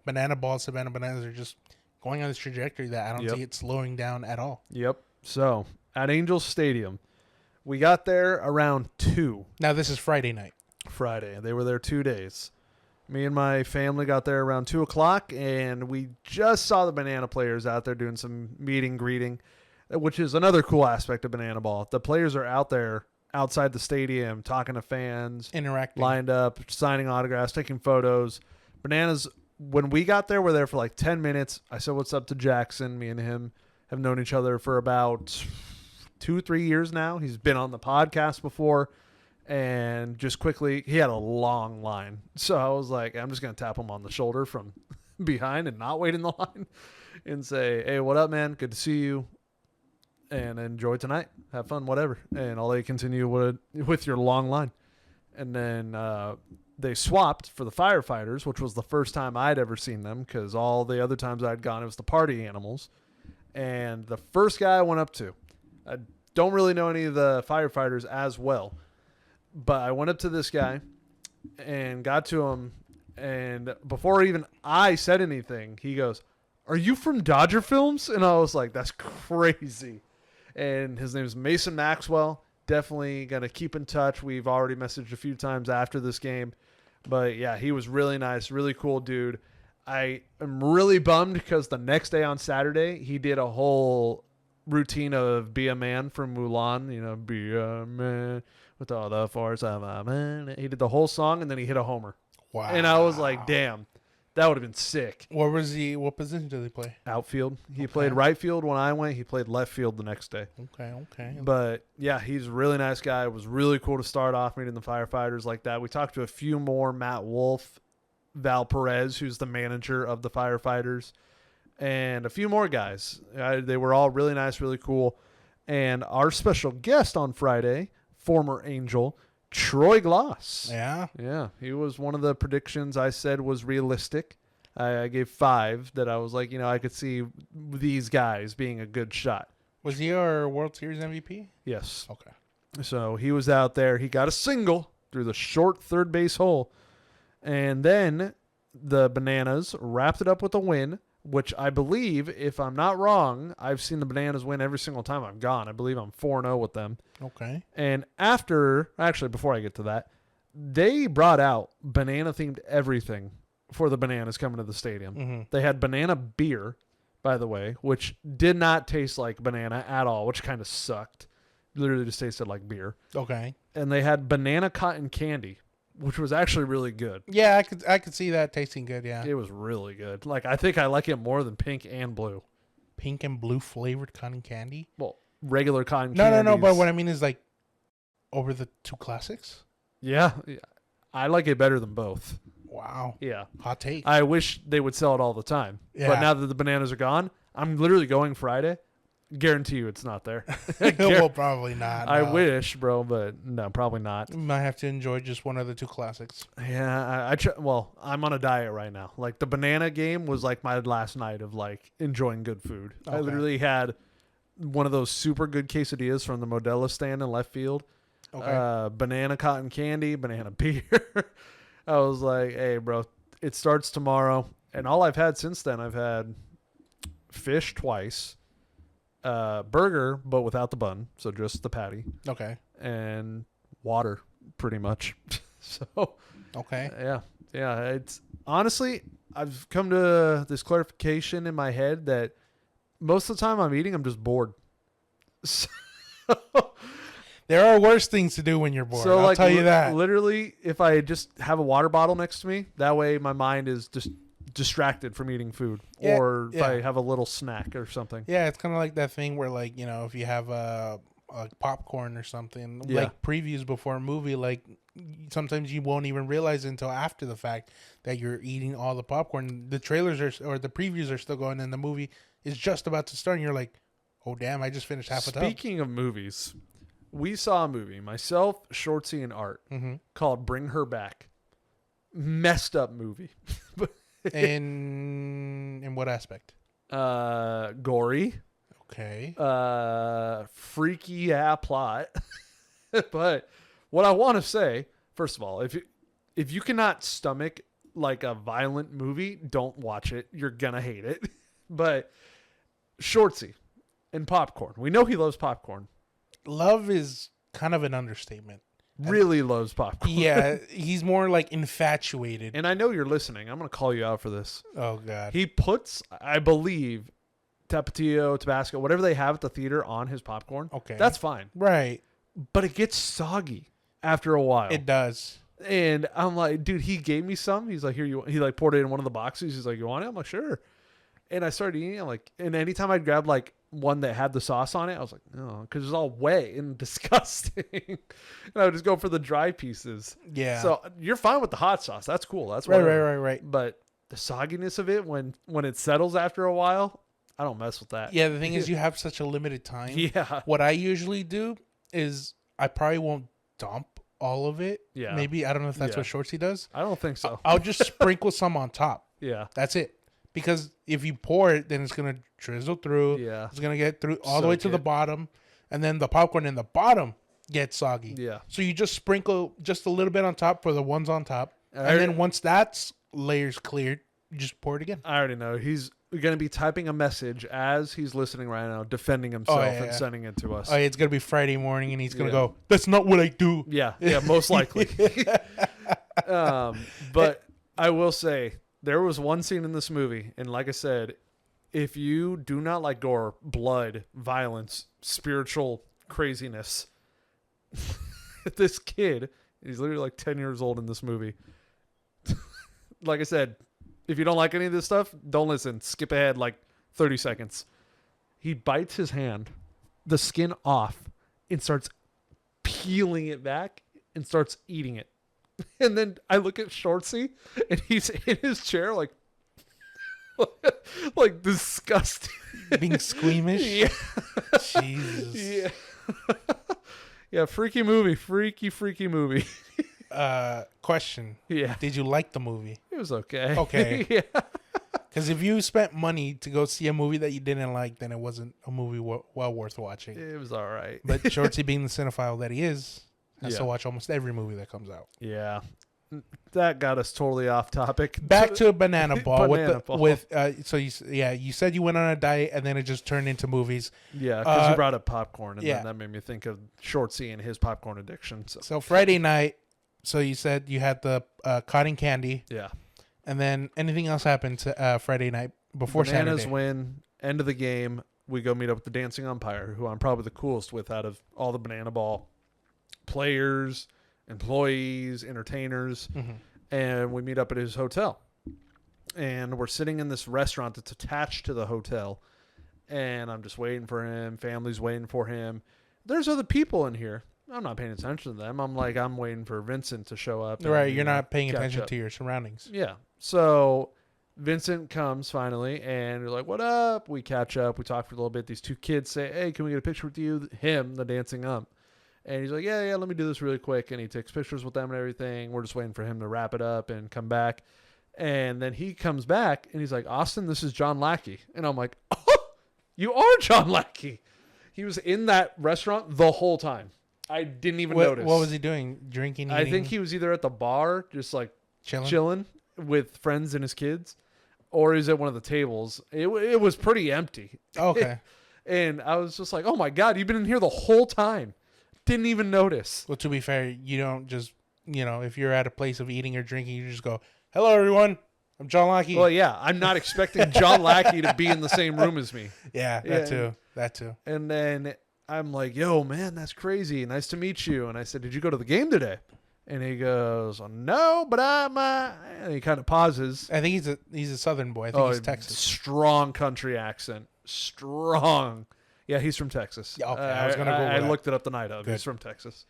Banana Ball, Savannah Bananas are just going on this trajectory that I don't see it slowing down at all. Yep. So at Angels Stadium, we got there around 2. Now this is Friday night. Friday. They were there 2 days. Me and my family got there around 2 o'clock, and we just saw the Banana players out there doing some meeting, greeting, which is another cool aspect of Banana Ball. The players are out there outside the stadium talking to fans, interacting, lined up, signing autographs, taking photos. Bananas, when we got there, we're there for like 10 minutes. I said what's up to Jackson. Me and him have known each other for about 2-3 years now. He's been on the podcast before. And just quickly, he had a long line. So I was like, I'm just going to tap him on the shoulder from behind and not wait in the line and say, hey, what up, man? Good to see you. And enjoy tonight. Have fun, whatever. And I'll let you continue with your long line. And then they swapped for the firefighters, which was the first time I'd ever seen them because all the other times I'd gone, it was the party animals. And the first guy I went up to, I don't really know any of the firefighters as well. But I went up to this guy and got to him, and before even I said anything, he goes, "Are you from Dodger Films?" And I was like, that's crazy. And his name is Mason Maxwell. Definitely going to keep in touch. We've already messaged a few times after this game. But, yeah, he was really nice, really cool dude. I am really bummed because the next day on Saturday, he did a whole routine of Be a Man from Mulan. Be a man. With all the force of a man. He did the whole song, and then he hit a homer. Wow. And I was like, damn, that would have been sick. What position did he play? Outfield. He played right field when I went. He played left field the next day. Okay. But, yeah, he's a really nice guy. It was really cool to start off meeting the firefighters like that. We talked to a few more, Matt Wolf, Val Perez, who's the manager of the firefighters, and a few more guys. They were all really nice, really cool. And our special guest on Friday, former Angel, Troy Gloss. Yeah. He was one of the predictions I said was realistic. I gave 5 that I was like, I could see these guys being a good shot. Was he our World Series MVP? Yes. Okay. So he was out there. He got a single through the short third base hole. And then the Bananas wrapped it up with a win, which I believe, if I'm not wrong, I've seen the Bananas win every single time I've gone. I believe I'm 4-0 with them. Okay. And before I get to that, they brought out banana-themed everything for the Bananas coming to the stadium. Mm-hmm. They had banana beer, by the way, which did not taste like banana at all, which kind of sucked. Literally just tasted like beer. Okay. And they had banana cotton candy, which was actually really good. Yeah, I could see that tasting good, yeah. It was really good. Like, I think I like it more than pink and blue. Pink and blue flavored cotton candy? Well, regular cotton candy. No, but what I mean is, like, over the 2 classics? Yeah. I like it better than both. Wow. Yeah. Hot take. I wish they would sell it all the time. Yeah. But now that the Bananas are gone, I'm literally going Friday. Guarantee you it's not there. Well, probably not. No. I wish, bro, but no, probably not. You might have to enjoy just one of the 2 classics. Yeah, I'm on a diet right now. Like, the banana game was like my last night of like enjoying good food. Okay. I literally had one of those super good quesadillas from the Modelo stand in left field. Okay. Banana cotton candy, banana beer. I was like, hey, bro, it starts tomorrow. And all I've had since then, I've had fish twice. Burger, but without the bun, so just the patty. Okay. And water, pretty much. So. Okay. Yeah. It's honestly, I've come to this clarification in my head that most of the time I'm eating, I'm just bored. So, there are worse things to do when you're bored. So, I'll tell you that. Literally, if I just have a water bottle next to me, that way my mind is just distracted from eating food, Yeah, or if yeah. I have a little snack or something. Yeah, it's kind of like that thing where, like, you know, if you have popcorn or something, Yeah. like previews before a movie, like sometimes you won't even realize until after the fact that you're eating all the popcorn. The trailers or the previews are still going, and the movie is just about to start, and you're like, oh damn, I just finished half a tub. Speaking of movies, we saw a movie, myself, Shortsy, and Art, called Bring Her Back. Messed up movie. In what aspect? Gory. Okay. Freaky plot. But what I want to say, first of all, if you cannot stomach like a violent movie, don't watch it. You're gonna hate it. But Shortsy and popcorn. We know he loves popcorn. Love is kind of an understatement. Really loves popcorn. Yeah, he's more like infatuated. And I know you're listening. I'm gonna call you out for this. Oh God. He puts, I believe, Tapatio, Tabasco, whatever they have at the theater on his popcorn. Okay. That's fine. Right. But it gets soggy after a while. It does. And I'm like, dude, he gave me some. He's like, here, he like poured it in one of the boxes. He's like, you want it? I'm like, sure. And I started eating it. Like, and anytime I'd grab like one that had the sauce on it, I was like, no, because it's all wet and disgusting. And I would just go for the dry pieces. Yeah. So you're fine with the hot sauce. That's cool. That's right. But the sogginess of it when it settles after a while, I don't mess with that. Yeah, the thing is you have such a limited time. Yeah. What I usually do is I probably won't dump all of it. Yeah. Maybe, I don't know if that's what Shortsy does. I don't think so. I'll just sprinkle some on top. Yeah. That's it. Because if you pour it, then it's going to drizzle through. Yeah. It's going to get through all the way to the bottom. And then the popcorn in the bottom gets soggy. Yeah. So you just sprinkle just a little bit on top for the ones on top. And then once that's layers cleared, you just pour it again. I already know. He's going to be typing a message as he's listening right now, defending himself and sending it to us. Oh, it's going to be Friday morning, and he's going to go, that's not what I do. Yeah, most likely. But I will say, there was one scene in this movie, and like I said, if you do not like gore, blood, violence, spiritual craziness, this kid, he's literally like 10 years old in this movie. Like I said, if you don't like any of this stuff, don't listen. Skip ahead like 30 seconds. He bites his hand, the skin off, and starts peeling it back and starts eating it. And then I look at Shortsy, and he's in his chair like disgusted. Being squeamish? Yeah. Jesus. Yeah. Yeah, freaky movie. Freaky movie. Question. Yeah. Did you like the movie? It was okay. Okay. Yeah. Because if you spent money to go see a movie that you didn't like, then it wasn't a movie well worth watching. It was all right. But Shortsy, being the cinephile that he is, has to watch almost every movie that comes out. Yeah. That got us totally off topic. Back to a banana ball. So you said you went on a diet and then it just turned into movies. Yeah, because you brought up popcorn, and then that made me think of Shortsy and his popcorn addiction. So Friday night, so you said you had the cotton candy. Yeah. And then anything else happened to Friday night before Bananas Saturday? win. End of the game, we go meet up with the dancing umpire, who I'm probably the coolest with out of all the banana ball players, employees, entertainers. Mm-hmm. And we meet up at his hotel. And we're sitting in this restaurant that's attached to the hotel. And I'm just waiting for him. Family's waiting for him. There's other people in here. I'm not paying attention to them. I'm waiting for Vincent to show up. Right, you're not paying attention to your surroundings. Yeah. So Vincent comes finally, and you're like, what up? We catch up. We talk for a little bit. These two kids say, hey, can we get a picture with you? Him, the dancing ump. And he's like, yeah, let me do this really quick. And he takes pictures with them and everything. We're just waiting for him to wrap it up and come back. And then he comes back, and he's like, Austin, this is John Lackey. And I'm like, oh, you are John Lackey. He was in that restaurant the whole time. I didn't even notice. What was he doing? Drinking, eating? I think he was either at the bar, just like chilling with friends and his kids, or he's at one of the tables. It was pretty empty. Okay. And I was just like, oh my God, you've been in here the whole time. Didn't even notice. Well, to be fair, you don't just, if you're at a place of eating or drinking, you just go, hello, everyone. I'm John Lackey. Well, yeah, I'm not expecting John Lackey to be in the same room as me. Yeah, that too. And then I'm like, yo, man, that's crazy. Nice to meet you. And I said, did you go to the game today? And he goes, no, but I'm, and he kind of pauses. I think he's a Southern boy. I think he's Texas. Strong country accent. Strong. Yeah, he's from Texas. Yeah, okay, I was going to go I looked it up the night of. Good. He's from Texas.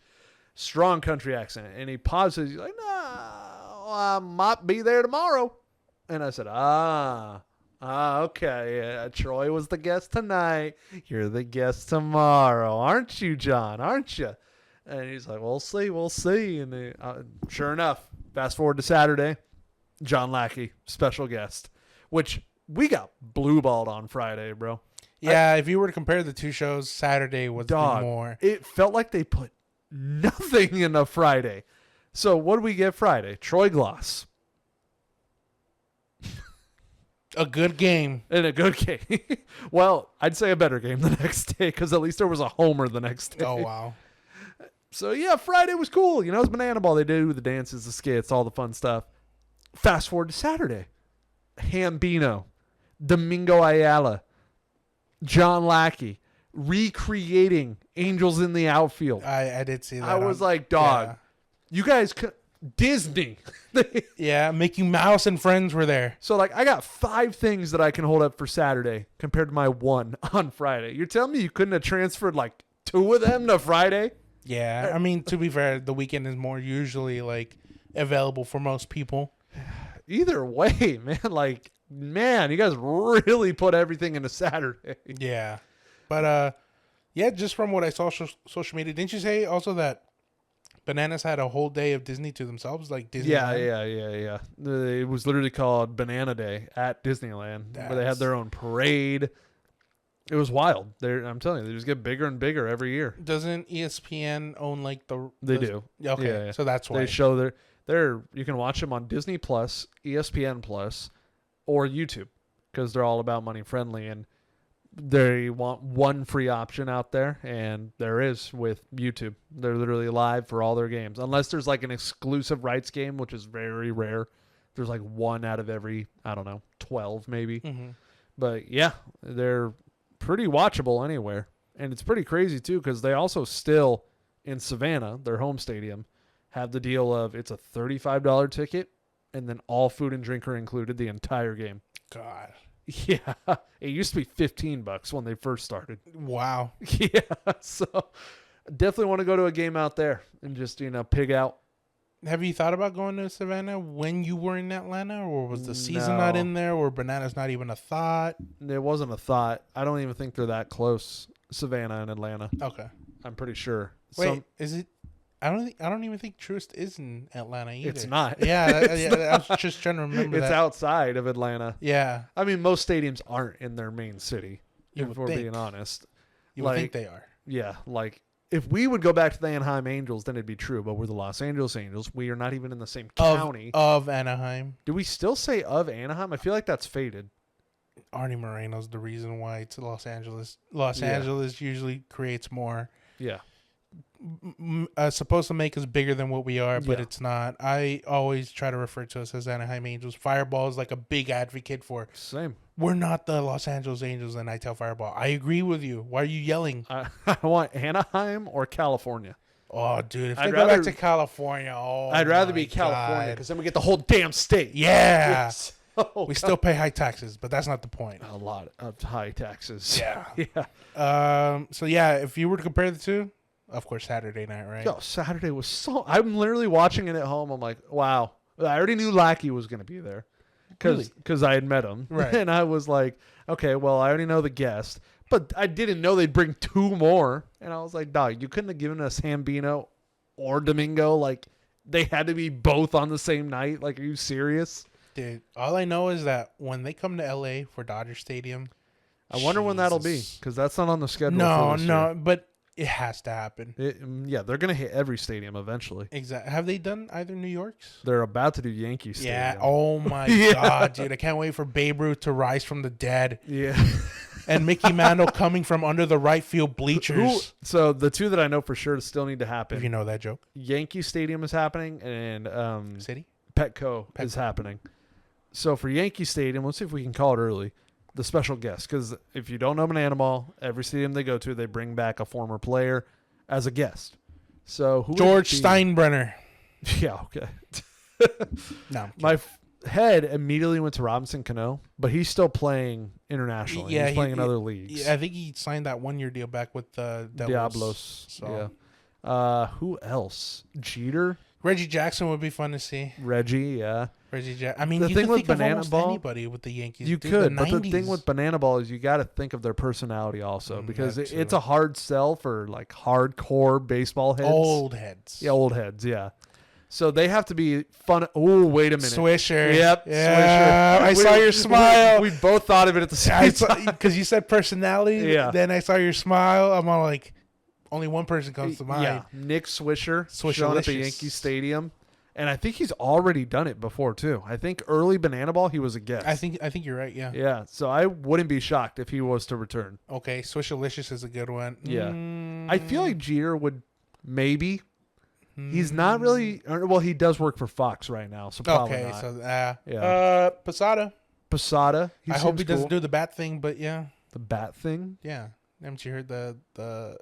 Strong country accent. And he pauses. He's like, no, I might be there tomorrow. And I said, okay. Yeah, Troy was the guest tonight. You're the guest tomorrow. Aren't you, John? Aren't you? And he's like, we'll see. And sure enough, fast forward to Saturday, John Lackey, special guest, which we got blue-balled on Friday, bro. Yeah, if you were to compare the two shows, Saturday was the more. It felt like they put nothing in a Friday. So what do we get Friday? Troy Gloss. A good game. And a good game. Well, I'd say a better game the next day because at least there was a homer the next day. Oh, wow. So, yeah, Friday was cool. You know, it's Banana Ball. They do the dances, the skits, all the fun stuff. Fast forward to Saturday. Hambino, Domingo Ayala, John Lackey recreating Angels in the Outfield. I did see that. I was like, dog, you guys Disney. Yeah, Mickey Mouse and friends were there. So, like, I got 5 things that I can hold up for Saturday compared to my 1 on Friday. You're telling me you couldn't have transferred, like, 2 of them to Friday? Yeah, I mean, to be fair, the weekend is more usually, like, available for most people. Either way, man, you guys really put everything into Saturday. Yeah. But, yeah, just from what I saw social media, didn't you say also that Bananas had a whole day of Disney to themselves, like Disneyland? Yeah. It was literally called Banana Day at Disneyland, where they had their own parade. It was wild. I'm telling you, they just get bigger and bigger every year. Doesn't ESPN own like the? They do. Okay, yeah. So that's why they show their. You can watch them on Disney Plus, ESPN Plus, or YouTube because they're all about money friendly and they want one free option out there, and there is with YouTube. They're literally live for all their games, unless there's like an exclusive rights game, which is very rare. There's like 1 out of every 12 maybe. Mm-hmm. But yeah, they're pretty watchable anywhere. And it's pretty crazy too because they also still in Savannah, their home stadium, have the deal of it's a $35 ticket and then all food and drink are included the entire game. God. Yeah. It used to be $15 when they first started. Wow. Yeah. So definitely want to go to a game out there and just, pig out. Have you thought about going to Savannah when you were in Atlanta, or was the season not in there, or Bananas not even a thought? It wasn't a thought. I don't even think they're that close, Savannah and Atlanta. Okay. I'm pretty sure. Wait, is it? I don't even think Truist is in Atlanta either. It's not. Yeah, I was just trying to remember It's outside of Atlanta. Yeah. I mean, most stadiums aren't in their main city, if we're think. being honest. You would think they are. Yeah, like if we would go back to the Anaheim Angels, then it'd be true. But we're the Los Angeles Angels. We are not even in the same county. Of Anaheim. Do we still say of Anaheim? I feel like that's faded. Arnie Moreno's the reason why it's Los Angeles. Los Angeles usually creates more. Yeah. Supposed to make us bigger than what we are, but it's not. I always try to refer to us as Anaheim Angels. Fireball is like a big advocate for. Same. We're not the Los Angeles Angels, and I tell Fireball, I agree with you. Why are you yelling? I want Anaheim or California. Oh, dude, if they go back to California, I'd rather be California because then we get the whole damn state. Yeah. Yes. Oh, we still pay high taxes, but that's not the point. A lot of high taxes. Yeah. Yeah. So yeah, if you were to compare the two, of course, Saturday night, right? Yo, Saturday was I'm literally watching it at home. I'm like, wow. I already knew Lackey was going to be there because I had met him. Right. And I was like, okay, well, I already know the guest. But I didn't know they'd bring 2 more. And I was like, dog, you couldn't have given us Hambino or Domingo. Like, they had to be both on the same night. Like, are you serious? Dude, all I know is that when they come to LA for Dodger Stadium, I wonder when that'll be because that's not on the schedule. No, but it has to happen. Yeah, they're going to hit every stadium eventually. Exactly. Have they done either New York's? They're about to do Yankee Stadium. Yeah. Oh, my God, dude. I can't wait for Babe Ruth to rise from the dead. Yeah. And Mickey Mantle coming from under the right field bleachers. So the 2 that I know for sure still need to happen. If you know that joke. Yankee Stadium is happening and City? Petco is happening. So for Yankee Stadium, let's see if we can call it early. The special guest, because if you don't know Banana Ball, every stadium they go to, they bring back a former player as a guest. So George Steinbrenner. Yeah, okay. No, My head immediately went to Robinson Cano, but he's still playing internationally. Yeah, he's playing in other leagues. Yeah, I think he signed that 1-year deal back with the Diablos. So. Yeah. Who else? Jeter? Reggie Jackson would be fun to see. Reggie, yeah. Reggie Jackson. I mean, The you thing could with think of Banana almost Ball, anybody with the Yankees. You Dude, could, the but the 90s. thing with Banana Ball is you got to think of their personality also because that it's too. a hard sell for like hardcore baseball heads. Old heads. Yeah, old heads, yeah. So they have to be fun. Oh, wait a minute. Swisher. Yep. Yeah. Swisher. I saw your smile. We both thought of it at the same time. Because you said personality. Yeah. Then I saw your smile. I'm all like, only one person comes to mind. Yeah. Nick Swisher showing up at Yankee Stadium. And I think he's already done it before, too. I think early Banana Ball, he was a guest. I think you're right, yeah. Yeah. So I wouldn't be shocked if he was to return. Okay. Swishalicious is a good one. Yeah. I feel like Jeter would maybe. He's not really. Well, he does work for Fox right now, so probably not. So Yeah. Posada. Posada. I hope he doesn't do the bat thing, but yeah. The bat thing. Yeah. Haven't you heard the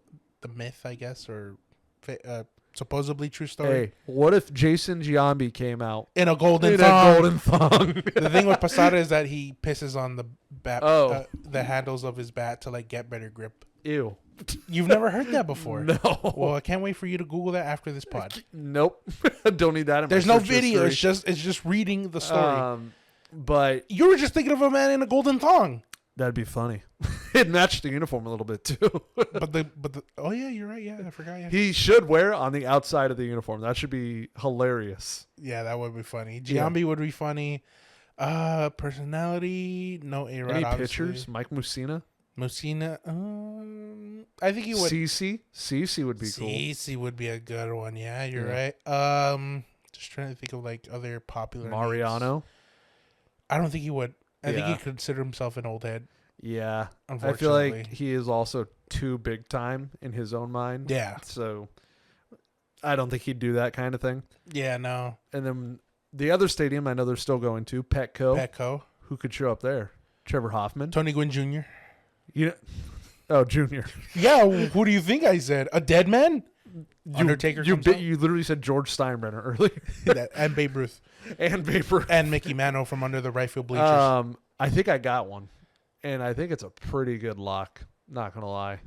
myth, I guess, or supposedly true story? Hey, what if Jason Giambi came out in a golden thong? The thing with Posada is that he pisses on the bat, the handles of his bat to like get better grip. Ew. You've never heard that before? No. Well, I can't wait for you to Google that after this pod. Nope. Don't need that. There's no video. History. It's just reading the story. But you were just thinking of a man in a golden thong. That'd be funny. It matched the uniform a little bit too. but the oh yeah, you're right. Yeah, I forgot. Yeah. He should wear it on the outside of the uniform. That should be hilarious. Yeah, that would be funny. Giambi would be funny. Personality, no A-Rod. Any obviously. pictures? Mike Mussina. I think he would. CC would be cool. CC would be a good one. Yeah, you're right. Just trying to think of like other popular Mariano. names. I don't think he would. I think he consider himself an old head. Yeah. Unfortunately. I feel like he is also too big time in his own mind. Yeah. So I don't think he'd do that kind of thing. Yeah, no. And then the other stadium I know they're still going to, Petco. Who could show up there? Trevor Hoffman. Tony Gwynn Jr. Junior. Yeah, who do you think I said? A dead man? Undertaker. You literally said George Steinbrenner earlier. And Babe Ruth. And Babe Ruth. And Mickey Mantle from under the right field bleachers. I think I got one. And I think it's a pretty good lock. Not going to lie.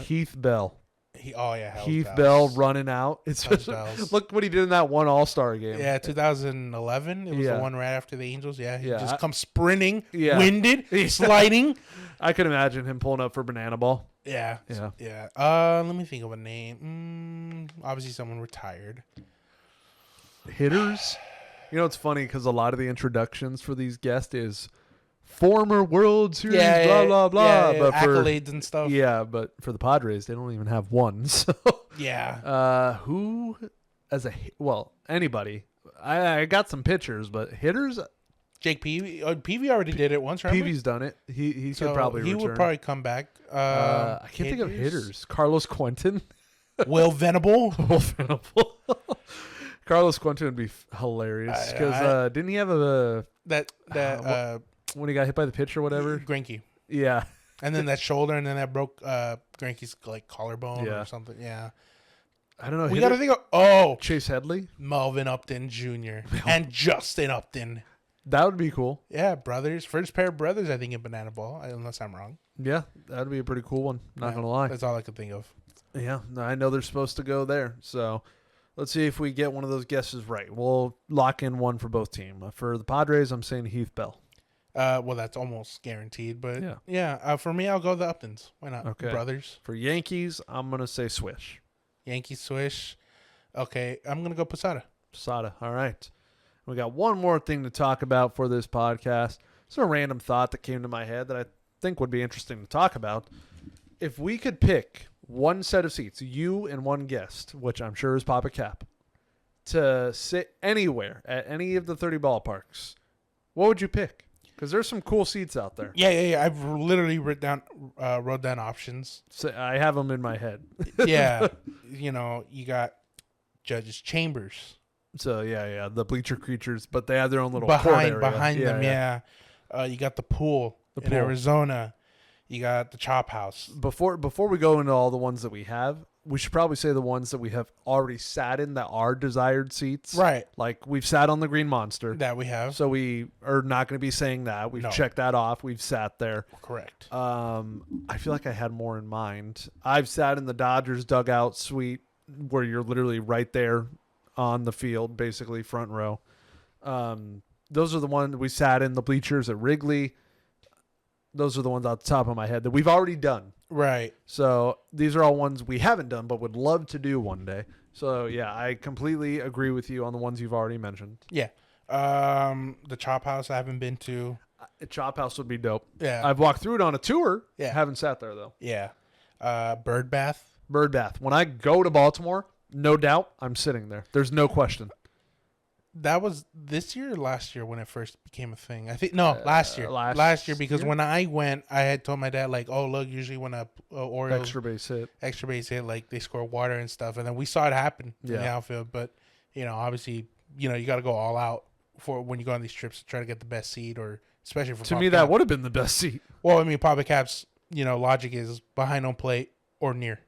Heath Bell. Heath Bell running out. It's just, look what he did in that one All-Star game. Yeah, 2011. It was the one right after the Angels. Yeah, he just comes sprinting, winded, sliding. I could imagine him pulling up for Banana Ball. Yeah. Let me think of a name. Obviously, someone retired. Hitters. You know, it's funny because a lot of the introductions for these guests is former World Series, blah, blah, blah. But accolades and stuff. Yeah, but for the Padres, they don't even have one. So yeah. Who, anybody. I got some pitchers, but hitters. Jake Peavy. Peavy already did it once, right? Peavy's done it. He could probably return. He would probably come back. I can't think of hitters. Carlos Quentin. Will Venable. Carlos Quentin would be hilarious because didn't he have when he got hit by the pitch or whatever? Greinke. Yeah. And then that shoulder, and then that broke Greinke's like collarbone or something. Yeah. I don't know. We got to think of Chase Headley, Melvin Upton Jr. and Justin Upton. That would be cool. Yeah, brothers. First pair of brothers, I think, in Banana Ball, unless I'm wrong. Yeah, that would be a pretty cool one. Not gonna lie. That's all I could think of. Yeah, I know they're supposed to go there. So let's see if we get one of those guesses right. We'll lock in one for both teams. For the Padres, I'm saying Heath Bell. Well, that's almost guaranteed. But yeah, for me, I'll go the Uptons. Why not? Okay. Brothers. For Yankees, I'm gonna say Swish. Yankee Swish. Okay, I'm gonna go Posada. Posada. All right. We got one more thing to talk about for this podcast. It's a random thought that came to my head that I think would be interesting to talk about. If we could pick one set of seats, you and one guest, which I'm sure is Papa Cap, to sit anywhere at any of the 30 ballparks, what would you pick? Because there's some cool seats out there. Yeah. I've literally wrote down options. So I have them in my head. Yeah. You got Judge's Chambers. So, yeah, the bleacher creatures, but they have their own little behind court area. them, yeah. You got the pool in Arizona. You got the Chop House. Before we go into all the ones that we have, we should probably say the ones that we have already sat in that are desired seats. Right. Like we've sat on the Green Monster. That we have. So we are not going to be saying that. We've checked that off. We've sat there. Correct. I feel like I had more in mind. I've sat in the Dodgers dugout suite where you're literally right there on the field, basically front row. Those are the ones we sat in the bleachers at Wrigley. Those are the ones off the top of my head that we've already done. Right. So these are all ones we haven't done but would love to do one day. So, yeah, I completely agree with you on the ones you've already mentioned. Yeah. The Chop House I haven't been to. Chop House would be dope. Yeah. I've walked through it on a tour. Yeah. Haven't sat there, though. Yeah. Bird Bath. Bird Bath. When I go to Baltimore, no doubt I'm sitting there. There's no question. That was this year or last year when it first became a thing? I think last year. Last year because when I went, I had told my dad like, "Oh, look, usually when a Orioles extra base hit, like they score water and stuff." And then we saw it happen in the outfield. But obviously, you got to go all out for when you go on these trips to try to get the best seat, or especially for to me that would have been the best seat. Well, I mean, Papa Cap's logic is behind home plate or near.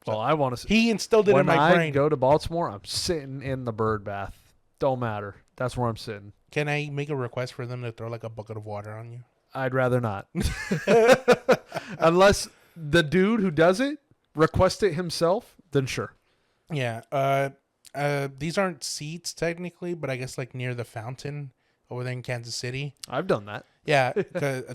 Well, I want to see. He instilled it in my brain. When I go to Baltimore, I'm sitting in the Bird Bath. Don't matter. That's where I'm sitting. Can I make a request for them to throw like a bucket of water on you? I'd rather not. Unless the dude who does it requests it himself, then sure. Yeah. These aren't seats technically, but I guess like near the fountain over there in Kansas City. I've done that. Yeah.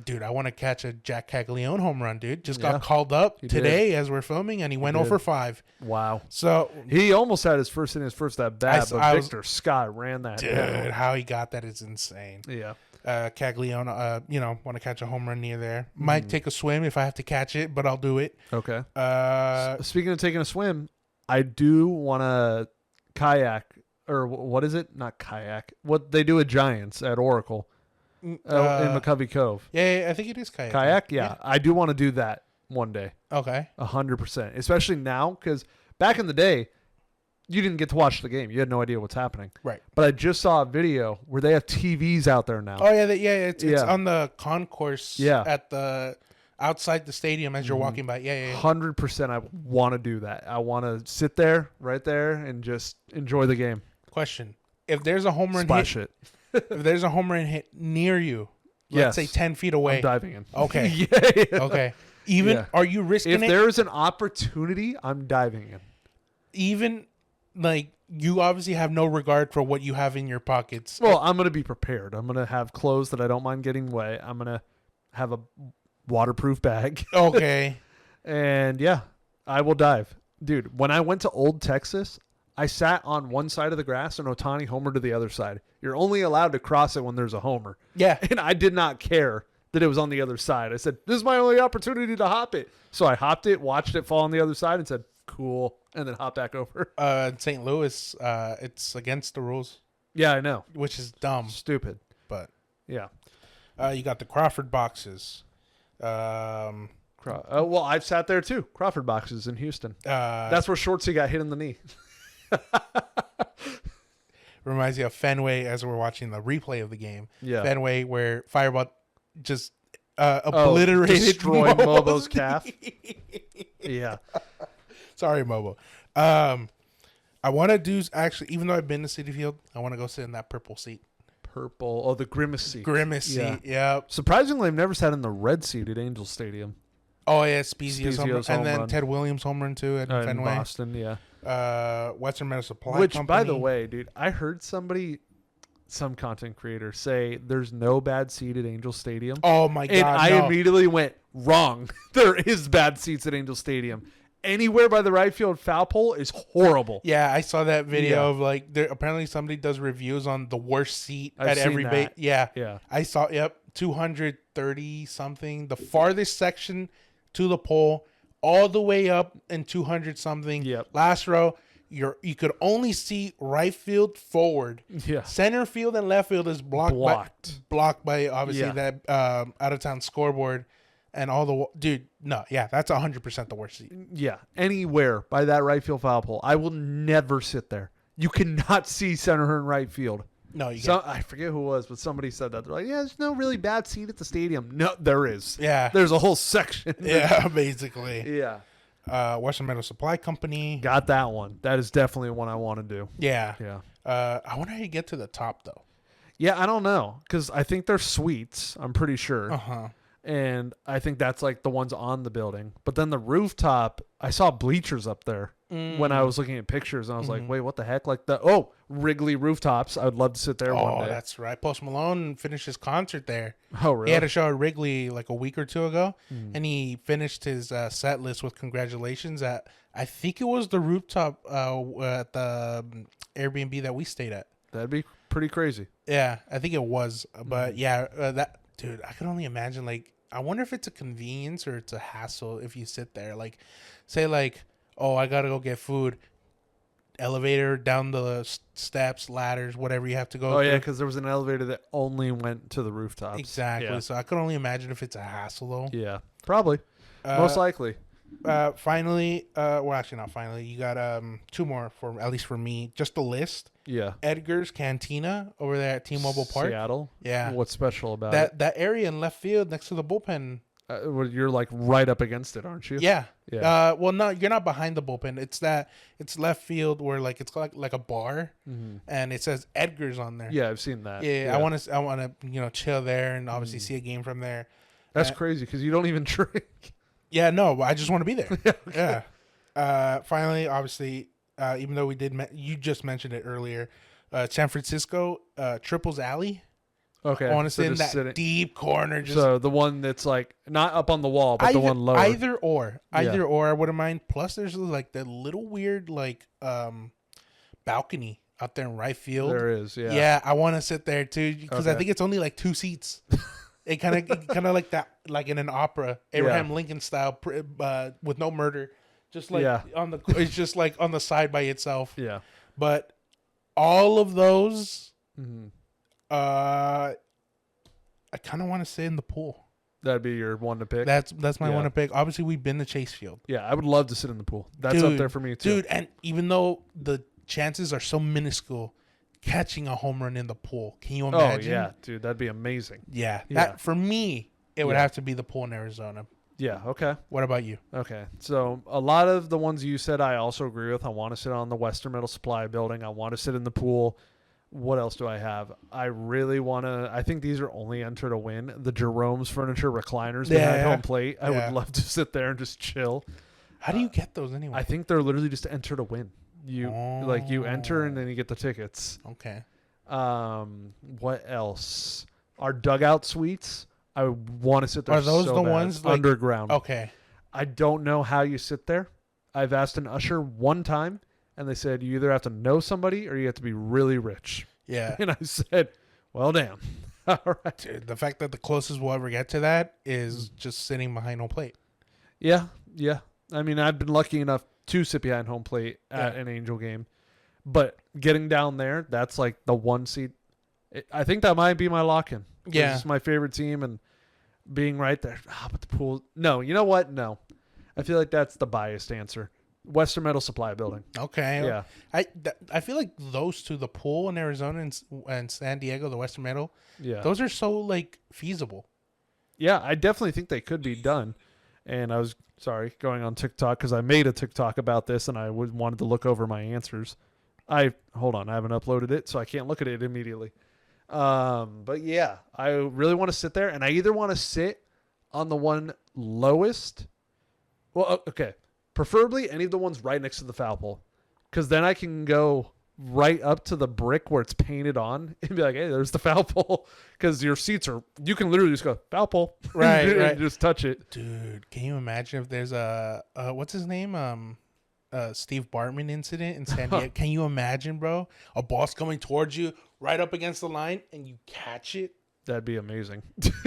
Dude, I want to catch a Jack Caglione home run, dude. Just got called up today as we're filming, and he went 0 for 5. Wow. So he almost had his first at bat, but Victor Scott ran that. Dude, down. How he got that is insane. Yeah. Caglione, want to catch a home run near there. Might take a swim if I have to catch it, but I'll do it. Okay. Speaking of taking a swim, I do want to kayak, or what is it? Not kayak. What they do at Giants at Oracle. In McCovey Cove. Yeah, I think it is kayak. Kayak? Yeah. I do want to do that one day. Okay. 100%. Especially now, because back in the day, you didn't get to watch the game. You had no idea what's happening. Right. But I just saw a video where they have TVs out there now. Oh, yeah. It's on the concourse at the outside the stadium as you're walking by. Yeah. 100% I want to do that. I want to sit there, right there, and just enjoy the game. Question. If there's a home run hit. If there's a home run hit near you, let's say 10 feet away. I'm diving in. Okay. Yeah. Okay. Are you risking it? If there is an opportunity, I'm diving in. Even, like, you obviously have no regard for what you have in your pockets. Well, I'm going to be prepared. I'm going to have clothes that I don't mind getting wet. I'm going to have a waterproof bag. Okay. And, yeah, I will dive. Dude, when I went to Old Texas, I sat on one side of the grass and Ohtani homered to the other side. You're only allowed to cross it when there's a homer. Yeah. And I did not care that it was on the other side. I said, this is my only opportunity to hop it. So I hopped it, watched it fall on the other side, and said, cool, and then hopped back over. In St. Louis, it's against the rules. Yeah, I know. Which is dumb. Stupid. But, yeah. You got the Crawford boxes. Well, I've sat there, too. Crawford boxes in Houston. That's where Shortsy got hit in the knee. Reminds me of Fenway as we're watching the replay of the game. Yeah. Fenway where Fireball just obliterated destroyed Mobo's calf. Yeah. Sorry, Mobo. I want to do actually, even though I've been to Citi Field, I want to go sit in that purple seat. Purple. Oh, the Grimace seat. Grimace seat. Yeah. Surprisingly, I've never sat in the red seat at Angel Stadium. Oh yeah, Spezio's home run. And then Ted Williams home run too at Fenway. In Boston, yeah. Western Metal Supply Which, Company. by the way, dude, I heard some content creator say there's no bad seat at Angel Stadium. Oh my God! And I immediately went, wrong. There is bad seats at Angel Stadium. Anywhere by the right field foul pole is horrible. Yeah, I saw that video of like apparently somebody does reviews on the worst seat at every base. Yeah. I saw 230 something, the farthest section to the pole, all the way up in 200 something. Yep. Last row, you could only see right field forward. Yeah. Center field and left field is blocked by obviously that out of town scoreboard. And all the that's 100% the worst seat. Yeah, anywhere by that right field foul pole, I will never sit there. You cannot see center and right field. No, you can't. I forget who it was, but somebody said that. They're like, there's no really bad seat at the stadium. No, there is. Yeah, there's a whole section. Yeah, basically. Yeah. Western Metal Supply Company. Got that one. That is definitely one I want to do. Yeah. Yeah. I wonder how you get to the top though. Yeah, I don't know because I think they're suites. I'm pretty sure. Uh-huh. And I think that's like the ones on the building. But then the rooftop, I saw bleachers up there when I was looking at pictures, and I was like, wait, what the heck? Like Wrigley rooftops. I would love to sit there one day. Oh, that's right. Post Malone finished his concert there. Oh, really? He had a show at Wrigley like a week or two ago, and he finished his set list with congratulations at, I think it was the rooftop at the Airbnb that we stayed at. That'd be pretty crazy. Yeah, I think it was. But yeah, that dude, I could only imagine. Like, I wonder if it's a convenience or it's a hassle if you sit there. Like, say like, oh, I gotta go get food. Elevator down the steps, ladders, whatever you have to go. Oh yeah, because there was an elevator that only went to the rooftops. Exactly. Yeah. So I could only imagine if it's a hassle though. Yeah, probably. Most likely. Finally, well, actually not finally. You got two more for at least for me. Just the list. Yeah. Edgar's Cantina over there at T-Mobile Park. Seattle. Yeah. What's special about it? That area in left field next to the bullpen. Well, you're like right up against it, aren't you? Yeah. Yeah. Well, no, you're not behind the bullpen. It's left field where like it's like a bar, and it says Edgar's on there. Yeah, I've seen that. Yeah. I want to chill there and obviously see a game from there. That's crazy because you don't even drink. Yeah, no, I just want to be there. Yeah. Finally, obviously, even though we did, you just mentioned it earlier, San Francisco, Triples Alley. Okay. I want to sit in that deep corner. So the one that's like not up on the wall, but the one lower. Either or, I wouldn't mind. Plus, there's like the little weird like balcony out there in right field. There is, yeah. Yeah, I want to sit there too because I think it's only like 2 seats. It kind of like that, like in an opera, Abraham Lincoln style, with no murder, just like it's just like on the side by itself. Yeah. But all of those, I kind of want to sit in the pool. That'd be your one to pick. That's my one to pick. Obviously, we've been to Chase Field. Yeah, I would love to sit in the pool. That's up there for me too, dude. And even though the chances are so minuscule, catching a home run in the pool, can you imagine? Oh yeah, dude, that'd be amazing. Yeah, that for me, it would have to be the pool in Arizona. Yeah. Okay. What about you? Okay. So a lot of the ones you said, I also agree with. I want to sit on the Western Metal Supply building. I want to sit in the pool. What else do I have? I really want to. I think these are only enter to win. The Jerome's Furniture recliners behind home plate. I would love to sit there and just chill. How do you get those anyway? I think they're literally just enter to win. You enter and then you get the tickets. Okay. What else? Our dugout suites. I want to sit there. Are those the ones underground? Okay. I don't know how you sit there. I've asked an usher one time, and they said you either have to know somebody or you have to be really rich. Yeah. And I said, well, damn. All right. Dude, the fact that the closest we'll ever get to that is just sitting behind home plate. Yeah. Yeah. I mean, I've been lucky enough to sit behind home plate at an Angel game, but getting down there, that's like the one seat. I think that might be my lock-in. Yeah. It's my favorite team, and being right there. But the pool. No, you know what? No. I feel like that's the biased answer. Western Metal Supply building. Okay. Yeah. I feel like those two, the pool in Arizona and San Diego, the Western Metal, those are so like feasible. Yeah, I definitely think they could be done. And I was going on TikTok because I made a TikTok about this, and I wanted to look over my answers. Hold on, I haven't uploaded it, so I can't look at it immediately. But yeah, I really want to sit there, and I either want to sit on the one lowest. Well, okay. Preferably any of the ones right next to the foul pole, because then I can go right up to the brick where it's painted on and be like, hey, there's the foul pole, because your seats you can literally just go foul pole. Right. Just touch it. Dude, can you imagine if there's a what's his name? Steve Bartman incident in San Diego. Can you imagine, bro? A ball's coming towards you right up against the line and you catch it. That'd be amazing.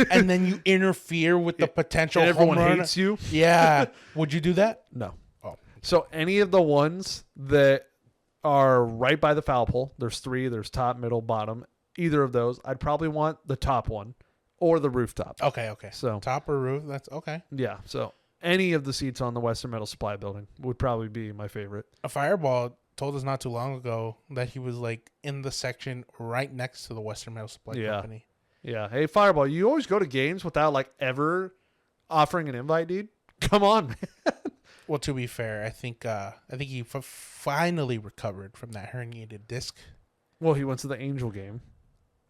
And then you interfere with the potential and everyone home run. hates you. Yeah. Would you do that? No. Oh. So any of the ones that are right by the foul pole, there's 3, there's top, middle, bottom. Either of those, I'd probably want the top one or the rooftop. Okay. So top or roof, that's okay. Yeah. So any of the seats on the Western Metal Supply building would probably be my favorite. A Fireball told us not too long ago that he was like in the section right next to the Western Metal Supply Company. Yeah. Hey, Fireball, you always go to games without like ever offering an invite, dude? Come on, man. Well, to be fair, I think he finally recovered from that herniated disc. Well, he went to the Angel game.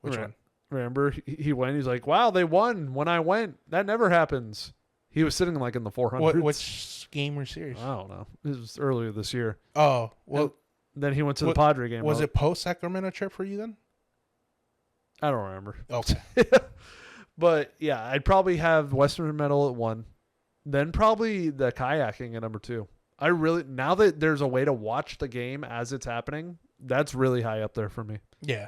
Which one? Remember, he went. He's like, "Wow, they won when I went. That never happens." He was sitting like in the 400s. Which game or series? I don't know. It was earlier this year. Oh, well. And then he went to the Padre game. Was it post Sacramento trip for you then? I don't remember. Okay. But yeah, I'd probably have Western Metal at 1, then probably the kayaking at number 2. I really, now that there's a way to watch the game as it's happening, that's really high up there for me. Yeah.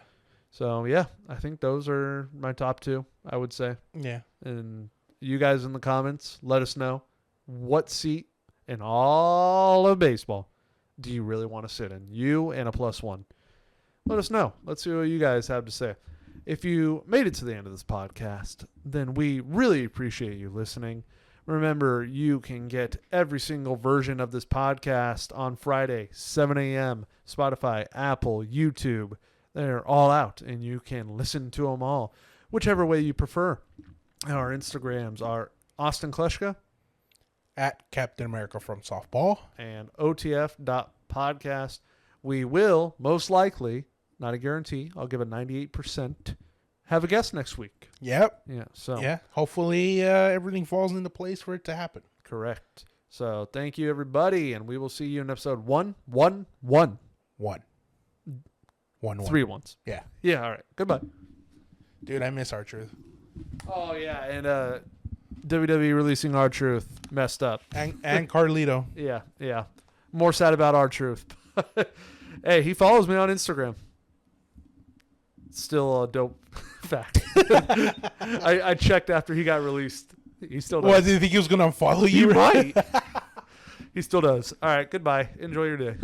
So yeah, I think those are my top 2, I would say. Yeah. And you guys in the comments, let us know what seat in all of baseball do you really want to sit in? You and a +1. Let us know. Let's see what you guys have to say. If you made it to the end of this podcast, then we really appreciate you listening. Remember, you can get every single version of this podcast on Friday, 7 a.m., Spotify, Apple, YouTube. They're all out, and you can listen to them all, whichever way you prefer. Our Instagrams are Austin Kleschka at Captain America from Softball and OTF.podcast. We will most likely, not a guarantee, I'll give it 98%, have a guest next week. Yep. Yeah. So yeah. Hopefully everything falls into place for it to happen. Correct. So thank you, everybody, and we will see you in episode 111. 1. 3 ones. Yeah. Yeah. All right. Goodbye. Dude, I miss R-Truth. Oh yeah, and WWE releasing R-Truth messed up. And Carlito. Yeah. More sad about R-Truth. Hey, he follows me on Instagram. Still a dope fact. I checked after he got released. He still does. What, did you think he was going to unfollow you? He might. He still does. All right, goodbye. Enjoy your day.